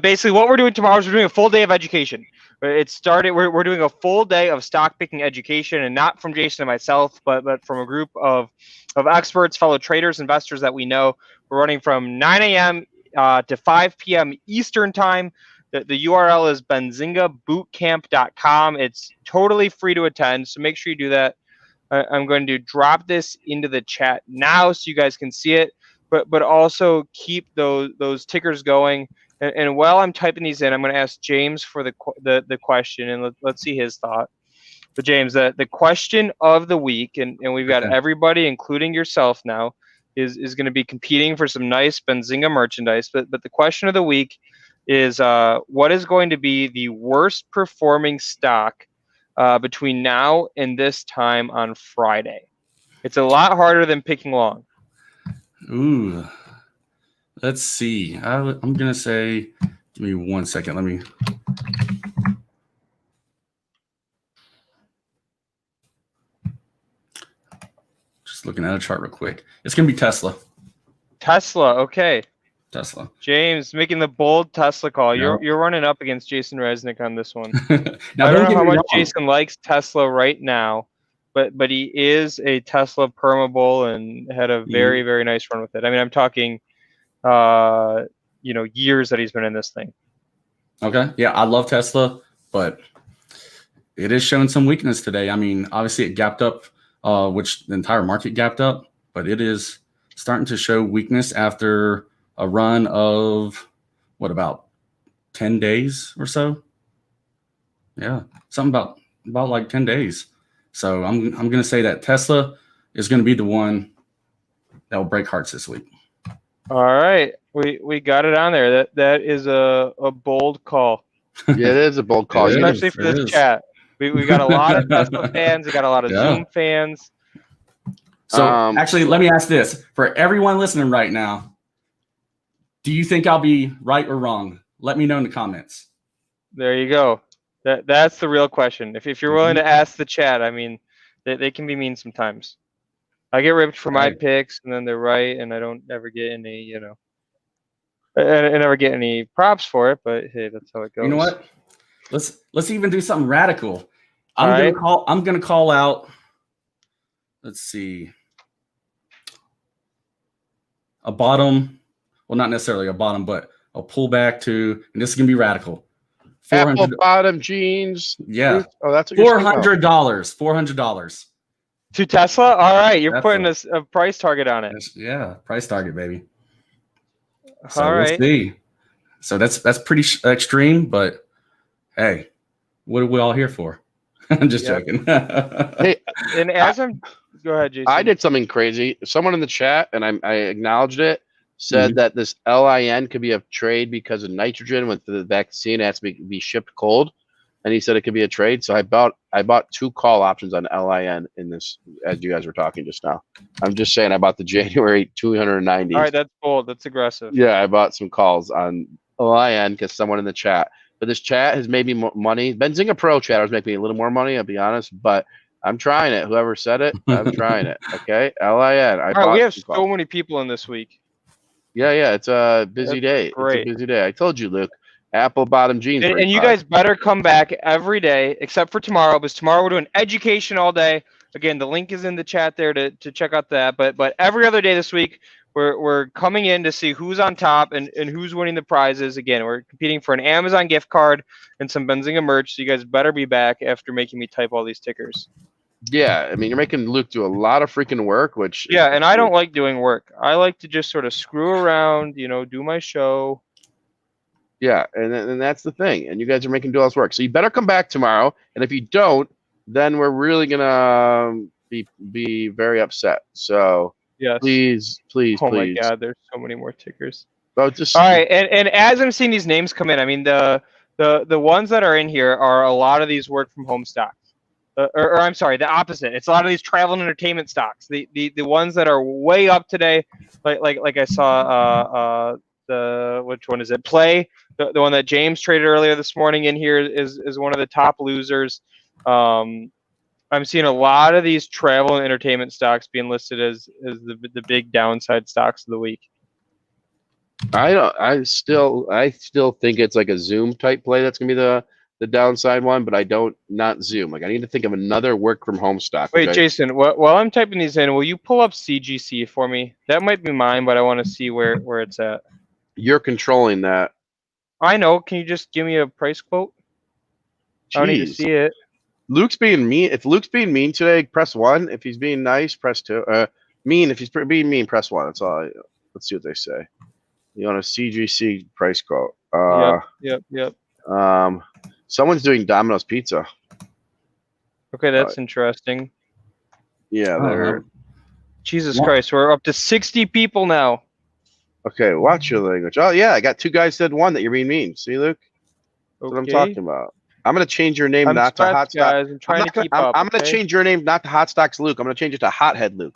basically what we're doing tomorrow is we're doing a full day of education. We're doing a full day of stock picking education, and not from Jason and myself, but from a group of experts, fellow traders, investors that we know. We're running from 9 a.m. To 5 p.m. Eastern time. The URL is benzingabootcamp.com. It's totally free to attend, so make sure you do that. I'm going to drop this into the chat now so you guys can see it, but also keep those tickers going. And while I'm typing these in, I'm going to ask James for the question, and let's see his thought. But James, the question of the week, and we've got everybody, including yourself now, is going to be competing for some nice Benzinga merchandise. But the question of the week is what is going to be the worst performing stock between now and this time on Friday? It's a lot harder than picking long. Ooh, let's see. I'm gonna say, give me 1 second. Let me. Just looking at a chart real quick. It's gonna be Tesla. Tesla, okay. Tesla. James making the bold Tesla call. No. You're running up against Jason Raznick on this one. Now, I don't know get how me much wrong. Jason likes Tesla right now, but he is a Tesla permabull and had a very, very nice run with it. I mean, I'm talking years that he's been in this thing. Okay. Yeah, I love Tesla, but it is showing some weakness today. I mean, obviously it gapped up, which the entire market gapped up, but it is starting to show weakness after a run of what, about 10 days or so? Yeah, something about like 10 days. So I'm going to say that Tesla is going to be the one that will break hearts this week. All right, we got it on there. That is a bold call. Yeah, it is a bold call. Especially for this chat. We got a lot of Tesla fans. We got a lot of Zoom fans. So actually, let me ask this. For everyone listening right now, do you think I'll be right or wrong? Let me know in the comments. There you go. That's the real question. If you're willing to ask the chat, I mean, they can be mean sometimes. I get ripped for my picks, and then they're right, and I don't ever get any, I never get any props for it. But hey, that's how it goes. You know what? Let's even do something radical. I'm gonna call out. Let's see. A bottom. Well, not necessarily a bottom, but a pullback to, and this is gonna be radical. Apple bottom jeans. Yeah. Oh, that's what $400. $400 to Tesla. All right, you're putting a price target on it. Yeah, price target, baby. So all right. We'll see. So that's pretty extreme, but hey, what are we all here for? I'm just joking. Hey, and go ahead, Jason. I did something crazy. Someone in the chat, and I acknowledged it, said that this LIN could be a trade because of nitrogen with the vaccine. It has to be shipped cold, and he said it could be a trade. So I bought 2 call options on LIN in this, as you guys were talking just now. I'm just saying I bought the January 290. All right, that's bold. That's aggressive. Yeah, I bought some calls on LIN because someone in the chat. But this chat has made me more money. Benzinga Pro chatters make me a little more money, I'll be honest. But I'm trying it. Whoever said it, I'm trying it. Okay, LIN. All right, we have so many people in this week. Yeah, it's a busy day. Great. It's a busy day. I told you, Luke. Apple bottom jeans. And you guys better come back every day, except for tomorrow, because tomorrow we're doing education all day. Again, the link is in the chat there to check out that. But every other day this week, we're coming in to see who's on top and who's winning the prizes. Again, we're competing for an Amazon gift card and some Benzinga merch. So you guys better be back after making me type all these tickers. Yeah, I mean, you're making Luke do a lot of freaking work, which... Yeah, and I don't like doing work. I like to just sort of screw around, do my show. Yeah, and that's the thing. And you guys are making do all this work. So you better come back tomorrow. And if you don't, then we're really going to be very upset. So yes. please. Oh, my God, there's so many more tickers. All right, and as I'm seeing these names come in, I mean, the ones that are in here are a lot of these work from home stocks. Or I'm sorry, the opposite. It's a lot of these travel and entertainment stocks. The ones that are way up today, like I saw which one is it? Play, the one that James traded earlier this morning in here is one of the top losers. I'm seeing a lot of these travel and entertainment stocks being listed as the big downside stocks of the week. I still think it's like a Zoom type play that's gonna be the downside one, but not Zoom. Like I need to think of another work from home stock. Wait, Jason, while I'm typing these in, will you pull up CGC for me? That might be mine, but I want to see where it's at. You're controlling that. I know. Can you just give me a price quote? Jeez. I don't need to see it. Luke's being mean. If Luke's being mean today, press 1. If he's being nice, press 2. Mean. If he's being mean, press 1. That's all. Let's see what they say. You want a CGC price quote? Yep. Someone's doing Domino's Pizza. Okay, that's interesting. Yeah, they're. Jesus Christ, we're up to 60 people now. Okay, watch your language. Oh yeah, I got 2 guys said 1 that you're being mean. See, Luke? That's what I'm talking about. I'm gonna change your name not to Hot Stock. I'm trying to keep up. I'm gonna change your name not to Hot Stocks Luke. I'm gonna change it to Hothead Luke.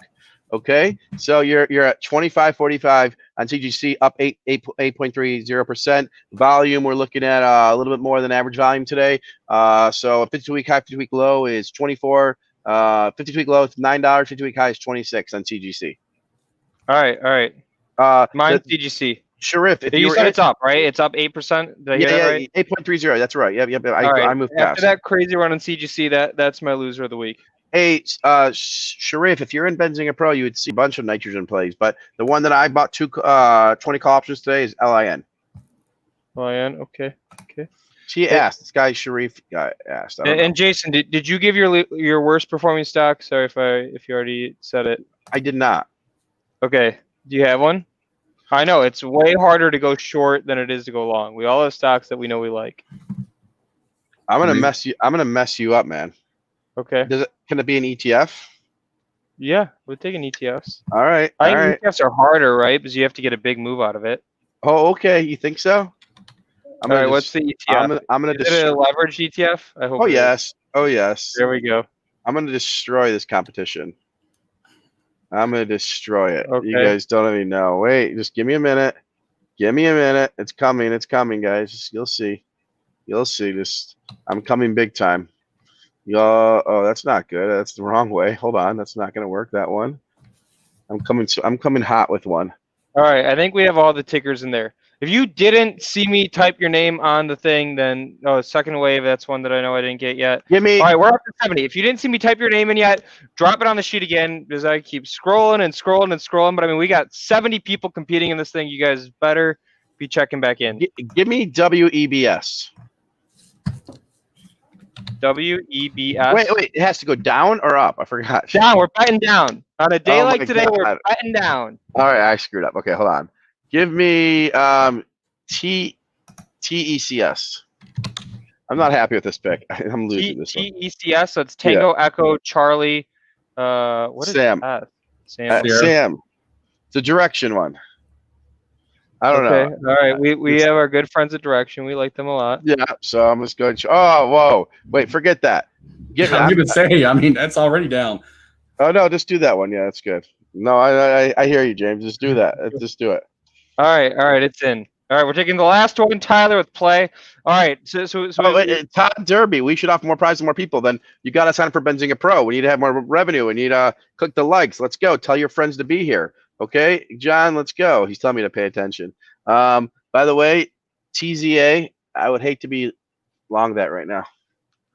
Okay, so you're at 25.45 on CGC, up 8.30%. Volume, we're looking at a little bit more than average volume today. So a 52-week high, 52-week low is 24. 52-week low is $9. 52-week high is 26 on CGC. All right. Mine's CGC. Sharif, if you said it's up, right? It's up 8%. Did I hear that right? 8.30. That's right. Yep. All right. I moved After past that crazy run on CGC, that's my loser of the week. Hey, Sharif, if you're in Benzinga Pro, you would see a bunch of nitrogen plays, but the one that I bought 20 call options today is LIN. LIN, okay. She asked. This guy Sharif guy asked. And Jason, did you give your worst performing stock? Sorry if you already said it. I did not. Okay. Do you have one? I know it's way harder to go short than it is to go long. We all have stocks that we know we like. I'm gonna mess you up, man. Okay. Can it be an ETF? Yeah, we're taking ETFs. All right. I think ETFs are harder, right? Because you have to get a big move out of it. Oh, okay. You think so? All right. What's the ETF? I'm gonna. Is it a leverage ETF? I hope. Oh yes. Oh yes. There we go. I'm gonna destroy this competition. I'm gonna destroy it. Okay. You guys don't even know. Wait, just give me a minute. Give me a minute. It's coming. It's coming, guys. You'll see. You'll see. I'm coming big time. Oh, that's not good. That's the wrong way. Hold on. That's not gonna work. That one. I'm coming hot with one. All right. I think we have all the tickers in there. If you didn't see me type your name on the thing, then second wave. That's one that I know I didn't get yet. Give me. All right, we're up to 70. If you didn't see me type your name in yet, drop it on the sheet again because I keep scrolling and scrolling and scrolling. But I mean, we got 70 people competing in this thing. You guys better be checking back in. Give me WEBS. WEBS. Wait. It has to go down or up? I forgot. Down. We're betting down. On a day like today, we're betting down. All right, I screwed up. Okay, hold on. Give me TECS. I'm not happy with this pick. I'm losing this one. TECS. So it's Tango Echo Charlie. What is Sam? That? Sam. Sam. It's a direction one. I don't know. All right, we have our good friends at Direction. We like them a lot. Yeah, so I'm just going. Oh, whoa! Wait, forget that. I'm gonna say. I mean, that's already down. Oh no, just do that one. Yeah, that's good. No, I hear you, James. Just do that. Just do it. All right, it's in. All right, we're taking the last one, Tyler, with play. All right, so Todd Derby. We should offer more prizes to more people. Then you got to sign up for Benzinga Pro. We need to have more revenue. We need to click the likes. Let's go. Tell your friends to be here. Okay, John, let's go. He's telling me to pay attention. By the way, TZA, I would hate to be long that right now.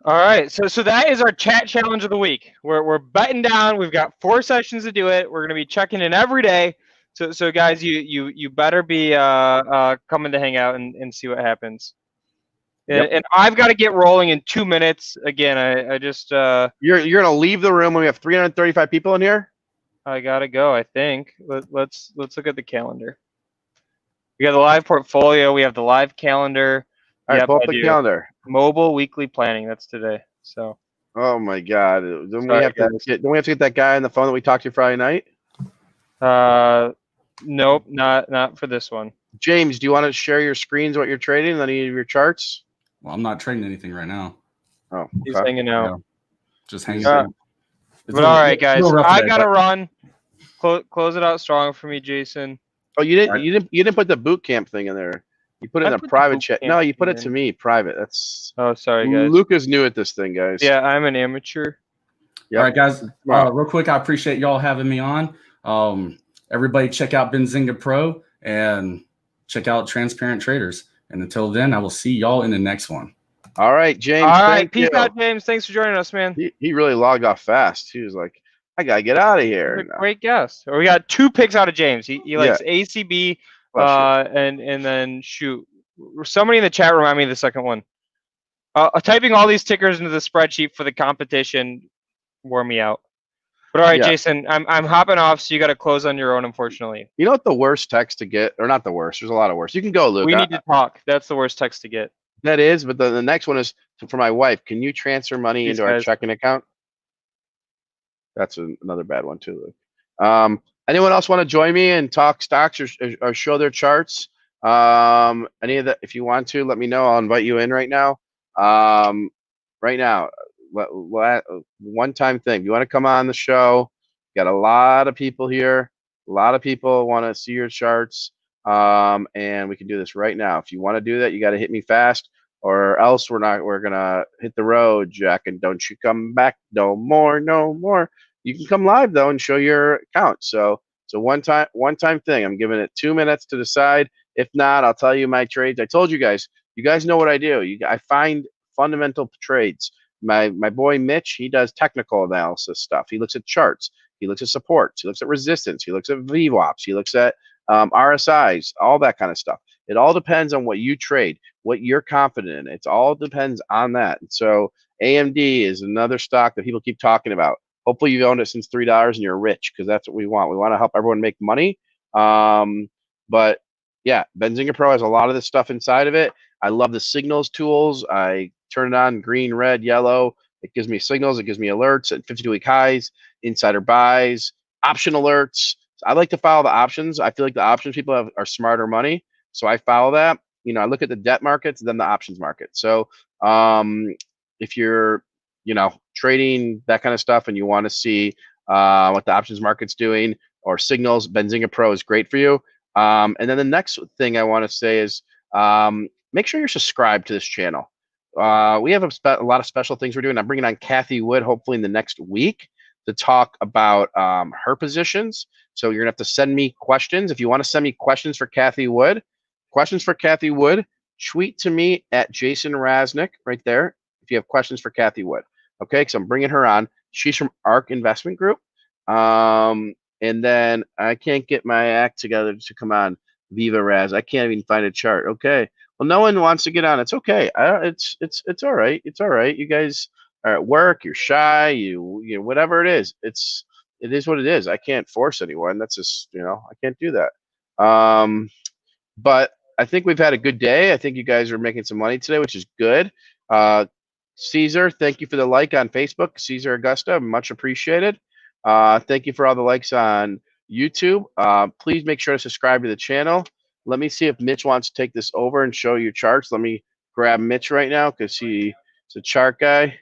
All right, so that is our chat challenge of the week. We're betting down. We've got 4 sessions to do it. We're gonna be checking in every day. So guys, you better be coming to hang out and see what happens. Yep. And I've got to get rolling in 2 minutes. Again, I just you're gonna leave the room when we have 335 people in here. I gotta go. I think. Let's look at the calendar. We got the live portfolio. We have the live calendar. All right, pull up the calendar. Mobile weekly planning. That's today. So. Oh my God! Don't we have to get that guy on the phone that we talked to Friday night? Nope, not for this one. James, do you want to share your screens, what you're trading, and any of your charts? Well, I'm not trading anything right now. Oh, okay. He's hanging out. Yeah. Just hanging out. But all right, guys, I gotta run. Close it out strong for me, Jason. Oh, you didn't put the boot camp thing in there. You put it in a private chat. No, you put it to me private. That's. Oh, sorry, guys. Luca's new at this thing, guys. Yeah, I'm an amateur. Yep. All right, guys. Real quick, I appreciate y'all having me on. Everybody, check out Benzinga Pro and check out Transparent Traders. And until then, I will see y'all in the next one. All right, James. All right, peace out, James. Thanks for joining us, man. He really logged off fast. He was like, I gotta get out of here. Great guest. We got 2 picks out of James. He likes ACB, and then shoot. Somebody in the chat remind me of the second one. Typing all these tickers into the spreadsheet for the competition wore me out. But all right, Jason, I'm hopping off, so you got to close on your own, unfortunately. You know what the worst text to get, or not the worst? There's a lot of worse. You can go, Luke. We need to talk. That's the worst text to get. That is, but the next one is for my wife. Can you transfer money into our checking account? That's another bad one too, Luke. Anyone else want to join me and talk stocks or show their charts? Any of that, if you want to, let me know. I'll invite you in right now. Right now, one-time thing. You want to come on the show? Got a lot of people here. A lot of people want to see your charts. And we can do this right now. If you want to do that, you got to hit me fast, or else we're gonna hit the road, Jack, and don't you come back no more, no more. You can come live though and show your account. So it's a one-time thing. I'm giving it 2 minutes to decide. If not, I'll tell you my trades. I told you guys know what I do. I find fundamental trades. My boy Mitch, he does technical analysis stuff. He looks at charts. He looks at supports. He looks at resistance. He looks at VWAPs. He looks at RSIs, all that kind of stuff. It all depends on what you trade, what you're confident in. It all depends on that. And so AMD is another stock that people keep talking about. Hopefully you've owned it since $3 and you're rich, because that's what we want. We want to help everyone make money. But yeah, Benzinga Pro has a lot of this stuff inside of it. I love the signals tools. I turn it on green, red, yellow. It gives me signals. It gives me alerts at 52-week highs, insider buys, option alerts. I like to follow the options. I feel like the options people are smarter money, so I follow that. I look at the debt markets, then the options market. So if you're trading that kind of stuff and you want to see what the options market's doing or signals, Benzinga Pro is great for you. And then the next thing I want to say is make sure you're subscribed to this channel. We have a lot of special things we're doing. I'm bringing on Kathy Wood hopefully in the next week to talk about her positions. So you're gonna have to send me questions. If you want to send me questions for Kathy Wood, tweet to me at Jason Raznick right there if you have questions for Kathy Wood. Okay, because I'm bringing her on. She's from ARK Investment Group. And then I can't get my act together to come on. Viva Raz, I can't even find a chart. Okay, well, no one wants to get on. It's okay. It's all right. It's all right. You guys are at work. You're shy. You whatever it is. It is what it is. I can't force anyone. That's just I can't do that. But I think we've had a good day. I think you guys are making some money today, which is good. Caesar, thank you for the like on Facebook. Caesar Augusta, much appreciated. Thank you for all the likes on YouTube. Please make sure to subscribe to the channel. Let me see if Mitch wants to take this over and show you charts. Let me grab Mitch right now because he's a chart guy.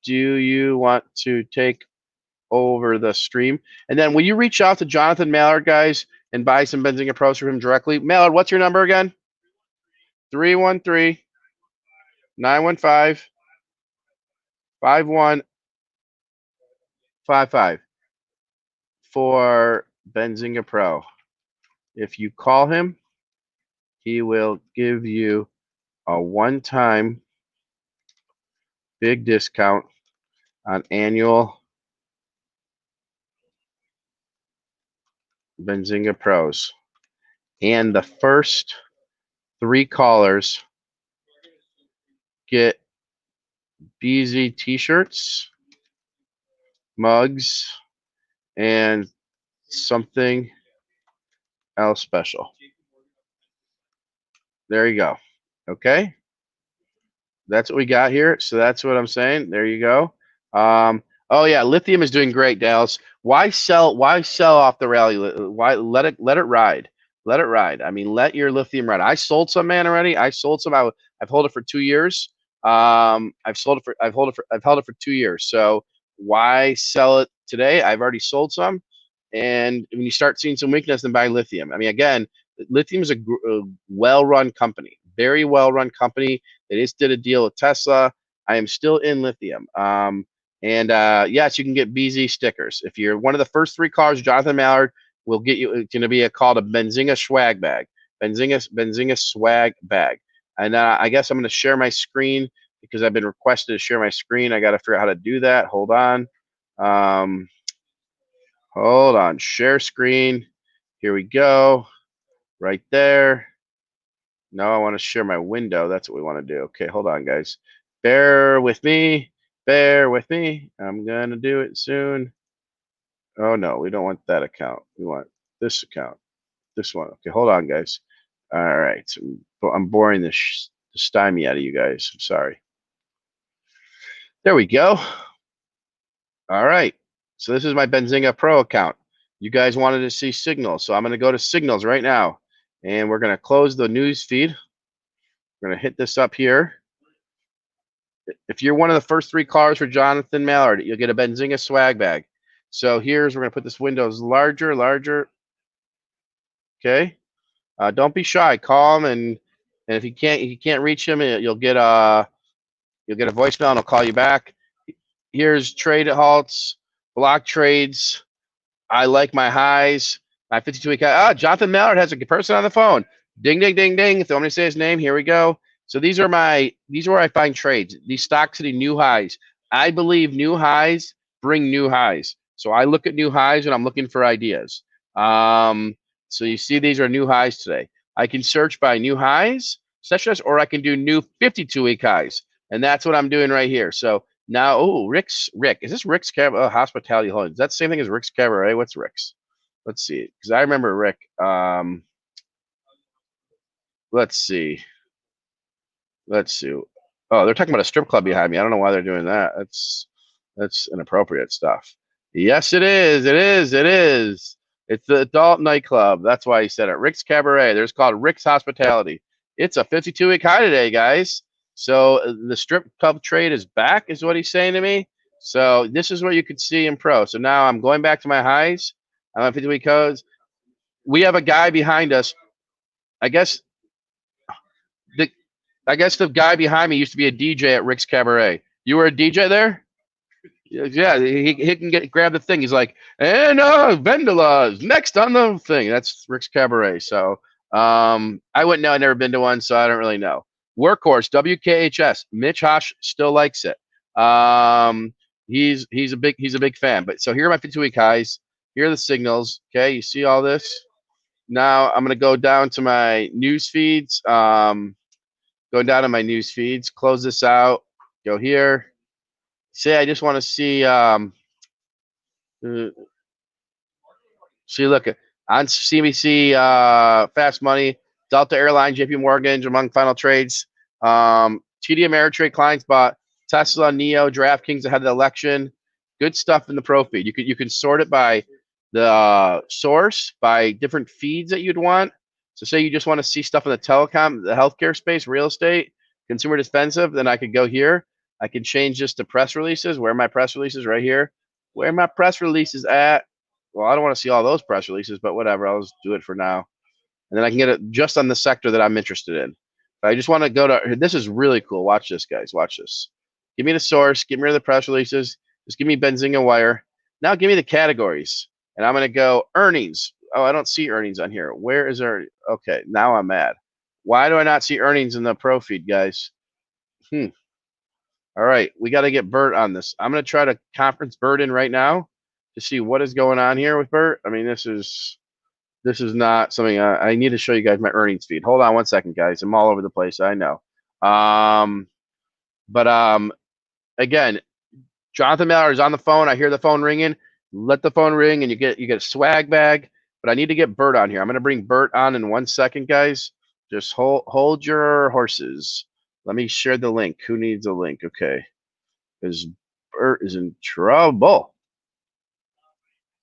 Do you want to take over the stream? And then will you reach out to Jonathan Mallard, guys, and buy some Benzinga Pros from him directly? Mallard, what's your number again? 313-915-5155 for Benzinga Pro. If you call him, he will give you a one-time big discount on annual Benzinga Pros. And the first 3 callers get BZ t-shirts, mugs, and something else special. There you go. Okay. That's what we got here. So that's what I'm saying. There you go. Oh yeah, lithium is doing great, Dallas. Why sell off the rally? Why let it ride? Let it ride. I mean, let your lithium ride. I sold some, man, already. I sold some. I've held it for 2 years. I've held it for 2 years. So why sell it today? I've already sold some. And when you start seeing some weakness, then buy lithium. I mean, again, lithium is a well-run company, very well-run company. They just did a deal with Tesla. I am still in lithium. Yes, you can get BZ stickers. If you're one of the first 3 callers, Jonathan Mallard will get you. It's going to be a call to Benzinga swag bag. Benzinga swag bag. And I guess I'm going to share my screen because I've been requested to share my screen. I got to figure out how to do that. Hold on. Hold on. Share screen. Here we go. Right there. No, I want to share my window. That's what we want to do. Okay, hold on, guys. Bear with me. Bear with me. I'm going to do it soon. Oh, no, we don't want that account. We want this account. This one. Okay, hold on, guys. All right. So I'm boring the stymie out of you guys. I'm sorry. There we go. All right. So this is my Benzinga Pro account. You guys wanted to see signals. So I'm going to go to signals right now. And we're going to close the news feed. We're going to hit this up here. If you're one of the first 3 callers for Jonathan Mallard, you'll get a Benzinga swag bag. So we're gonna put this windows larger. Okay. Don't be shy. Call him, and if you can't reach him, you'll get a voicemail, and he'll call you back. Here's trade halts, block trades. I like my highs. My 52-week high. Jonathan Mallard has a person on the phone. Ding, ding, ding, ding. If you want me to say his name, here we go. So these are where I find trades. These stock city new highs. I believe new highs bring new highs. So I look at new highs and I'm looking for ideas. So you see these are new highs today. I can search by new highs, sessions, or I can do new 52-week highs. And that's what I'm doing right here. So now, Rick, is this Rick's Hospitality Holdings? That's the same thing as Rick's Cabaret. What's Rick's? Let's see, because I remember Rick. Let's see. Oh, they're talking about a strip club behind me. I don't know why they're doing that. That's inappropriate stuff. Yes, it is. It's the adult nightclub. That's why he said it. Rick's Cabaret. There's called Rick's Hospitality. It's a 52-week high today, guys. So the strip club trade is back, is what he's saying to me. So this is what you could see in pro. So now I'm going back to my highs. I'm on 50-week codes. We have a guy behind us. I guess the guy behind me used to be a DJ at Rick's Cabaret. You were a DJ there? Yeah, he can grab the thing. He's like, and Vendela's next on the thing. That's Rick's Cabaret. So I wouldn't know. I've never been to one, so I don't really know. Workhorse, WKHS. Mitch Hosh still likes it. He's a big fan. But so here are my 52-week highs. Here are the signals. Okay, you see all this. Now I'm gonna go down to my news feeds. Going down to my news feeds. Close this out. Go here. Say I just want to see. See, look on CBC. Fast Money. Delta Airline, JP Morgan among final trades. TD Ameritrade clients bought Tesla, Neo, DraftKings ahead of the election. Good stuff in the pro feed. You can sort it by the source, by different feeds that you'd want. So say you just want to see stuff in the telecom, the healthcare space, real estate, consumer defensive, then I could go here. I can change this to press releases. Where are my press releases? Right here. Where are my press releases at? Well, I don't want to see all those press releases, but whatever. I'll just do it for now. And then I can get it just on the sector that I'm interested in. But I just want to go to, this is really cool. Watch this, guys. Watch this. Give me the source. Give me the press releases. Just give me Benzinga Wire. Now give me the categories. And I'm going to go earnings. Oh, I don't see earnings on here. Where is there? Okay, now I'm mad. Why do I not see earnings in the pro feed, guys? All right, we got to get Bert on this. I'm going to try to conference Bert in right now to see what is going on here with Bert. I mean, this is not something I need to show you guys my earnings feed. Hold on one second, guys. I'm all over the place. I know. Again, Jonathan Mallard is on the phone. I hear the phone ringing. Let the phone ring, and you get a swag bag. But I need to get Bert on here. I'm going to bring Bert on in 1 second, guys. Just hold your horses. Let me share the link. Who needs a link? Okay. Because Bert is in trouble.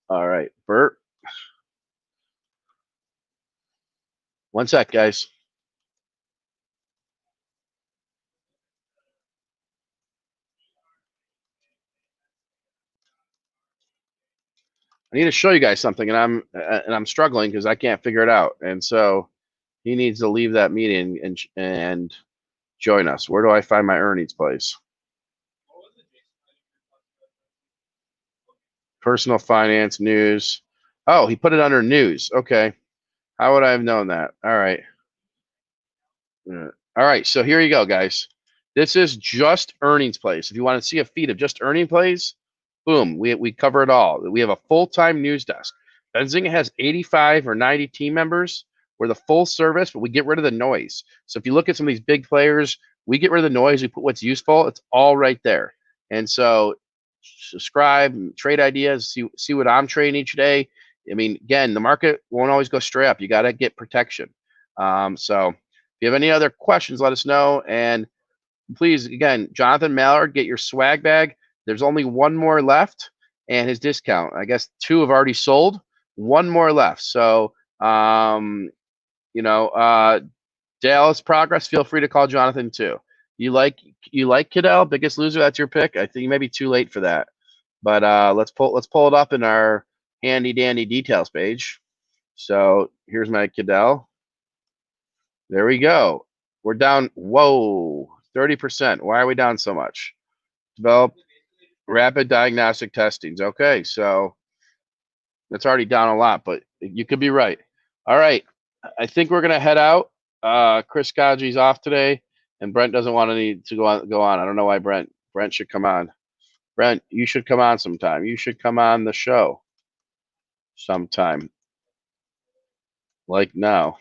All right, Bert. 1 sec, guys. I need to show you guys something, and I'm struggling because I can't figure it out. And so he needs to leave that meeting and join us. Where do I find my earnings place? Personal finance news. Oh, he put it under news. Okay. How would I have known that? All right. All right. So here you go, guys. This is just earnings plays. If you want to see a feed of just earning plays, boom, we cover it all. We have a full-time news desk. Benzinga has 85 or 90 team members. We're the full service, but we get rid of the noise. So if you look at some of these big players, we get rid of the noise. We put what's useful. It's all right there. And so subscribe, trade ideas, see what I'm trading each day. I mean, again, the market won't always go straight up. You got to get protection. So if you have any other questions, let us know. And please, again, Jonathan Mallard, get your swag bag. There's only one more left, and his discount. I guess 2 have already sold. 1 more left. So, Dallas Progress, feel free to call Jonathan too. You like Cadell, Biggest Loser? That's your pick. I think you may be too late for that. But let's pull it up in our handy dandy details page. So here's my Cadell. There we go. We're down. Whoa, 30%. Why are we down so much? Develop rapid diagnostic testings. Okay, so that's already down a lot, but you could be right. All right, I think we're gonna head out. Chris Kaji's off today, and Brent doesn't want to go on. I don't know why Brent should come on. Brent, you should come on sometime. You should come on the show sometime, like now.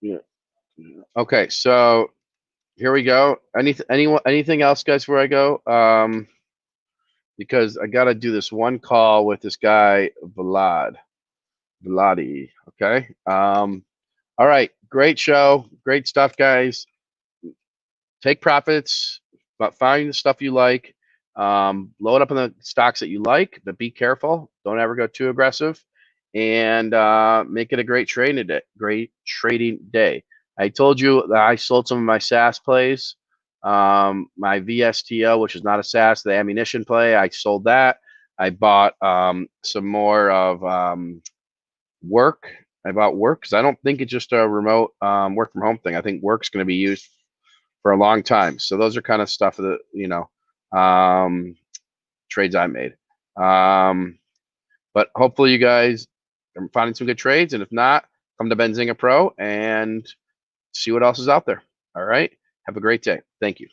Yeah. Okay, so here we go. Anything else, guys, before I go? Because I gotta do this one call with this guy, Vladi. Okay. All right. Great show. Great stuff, guys. Take profits, but find the stuff you like. Load up on the stocks that you like, but be careful. Don't ever go too aggressive, and make it a great trading day. Great trading day. I told you that I sold some of my SaaS plays. My VSTO, which is not a SaaS, the ammunition play, I sold that. I bought some more of Work. I bought Work because I don't think it's just a remote work from home thing. I think Work's going to be used for a long time. So those are kind of stuff that, trades I made. But hopefully you guys are finding some good trades. And if not, come to Benzinga Pro and see what else is out there. All right. Have a great day. Thank you.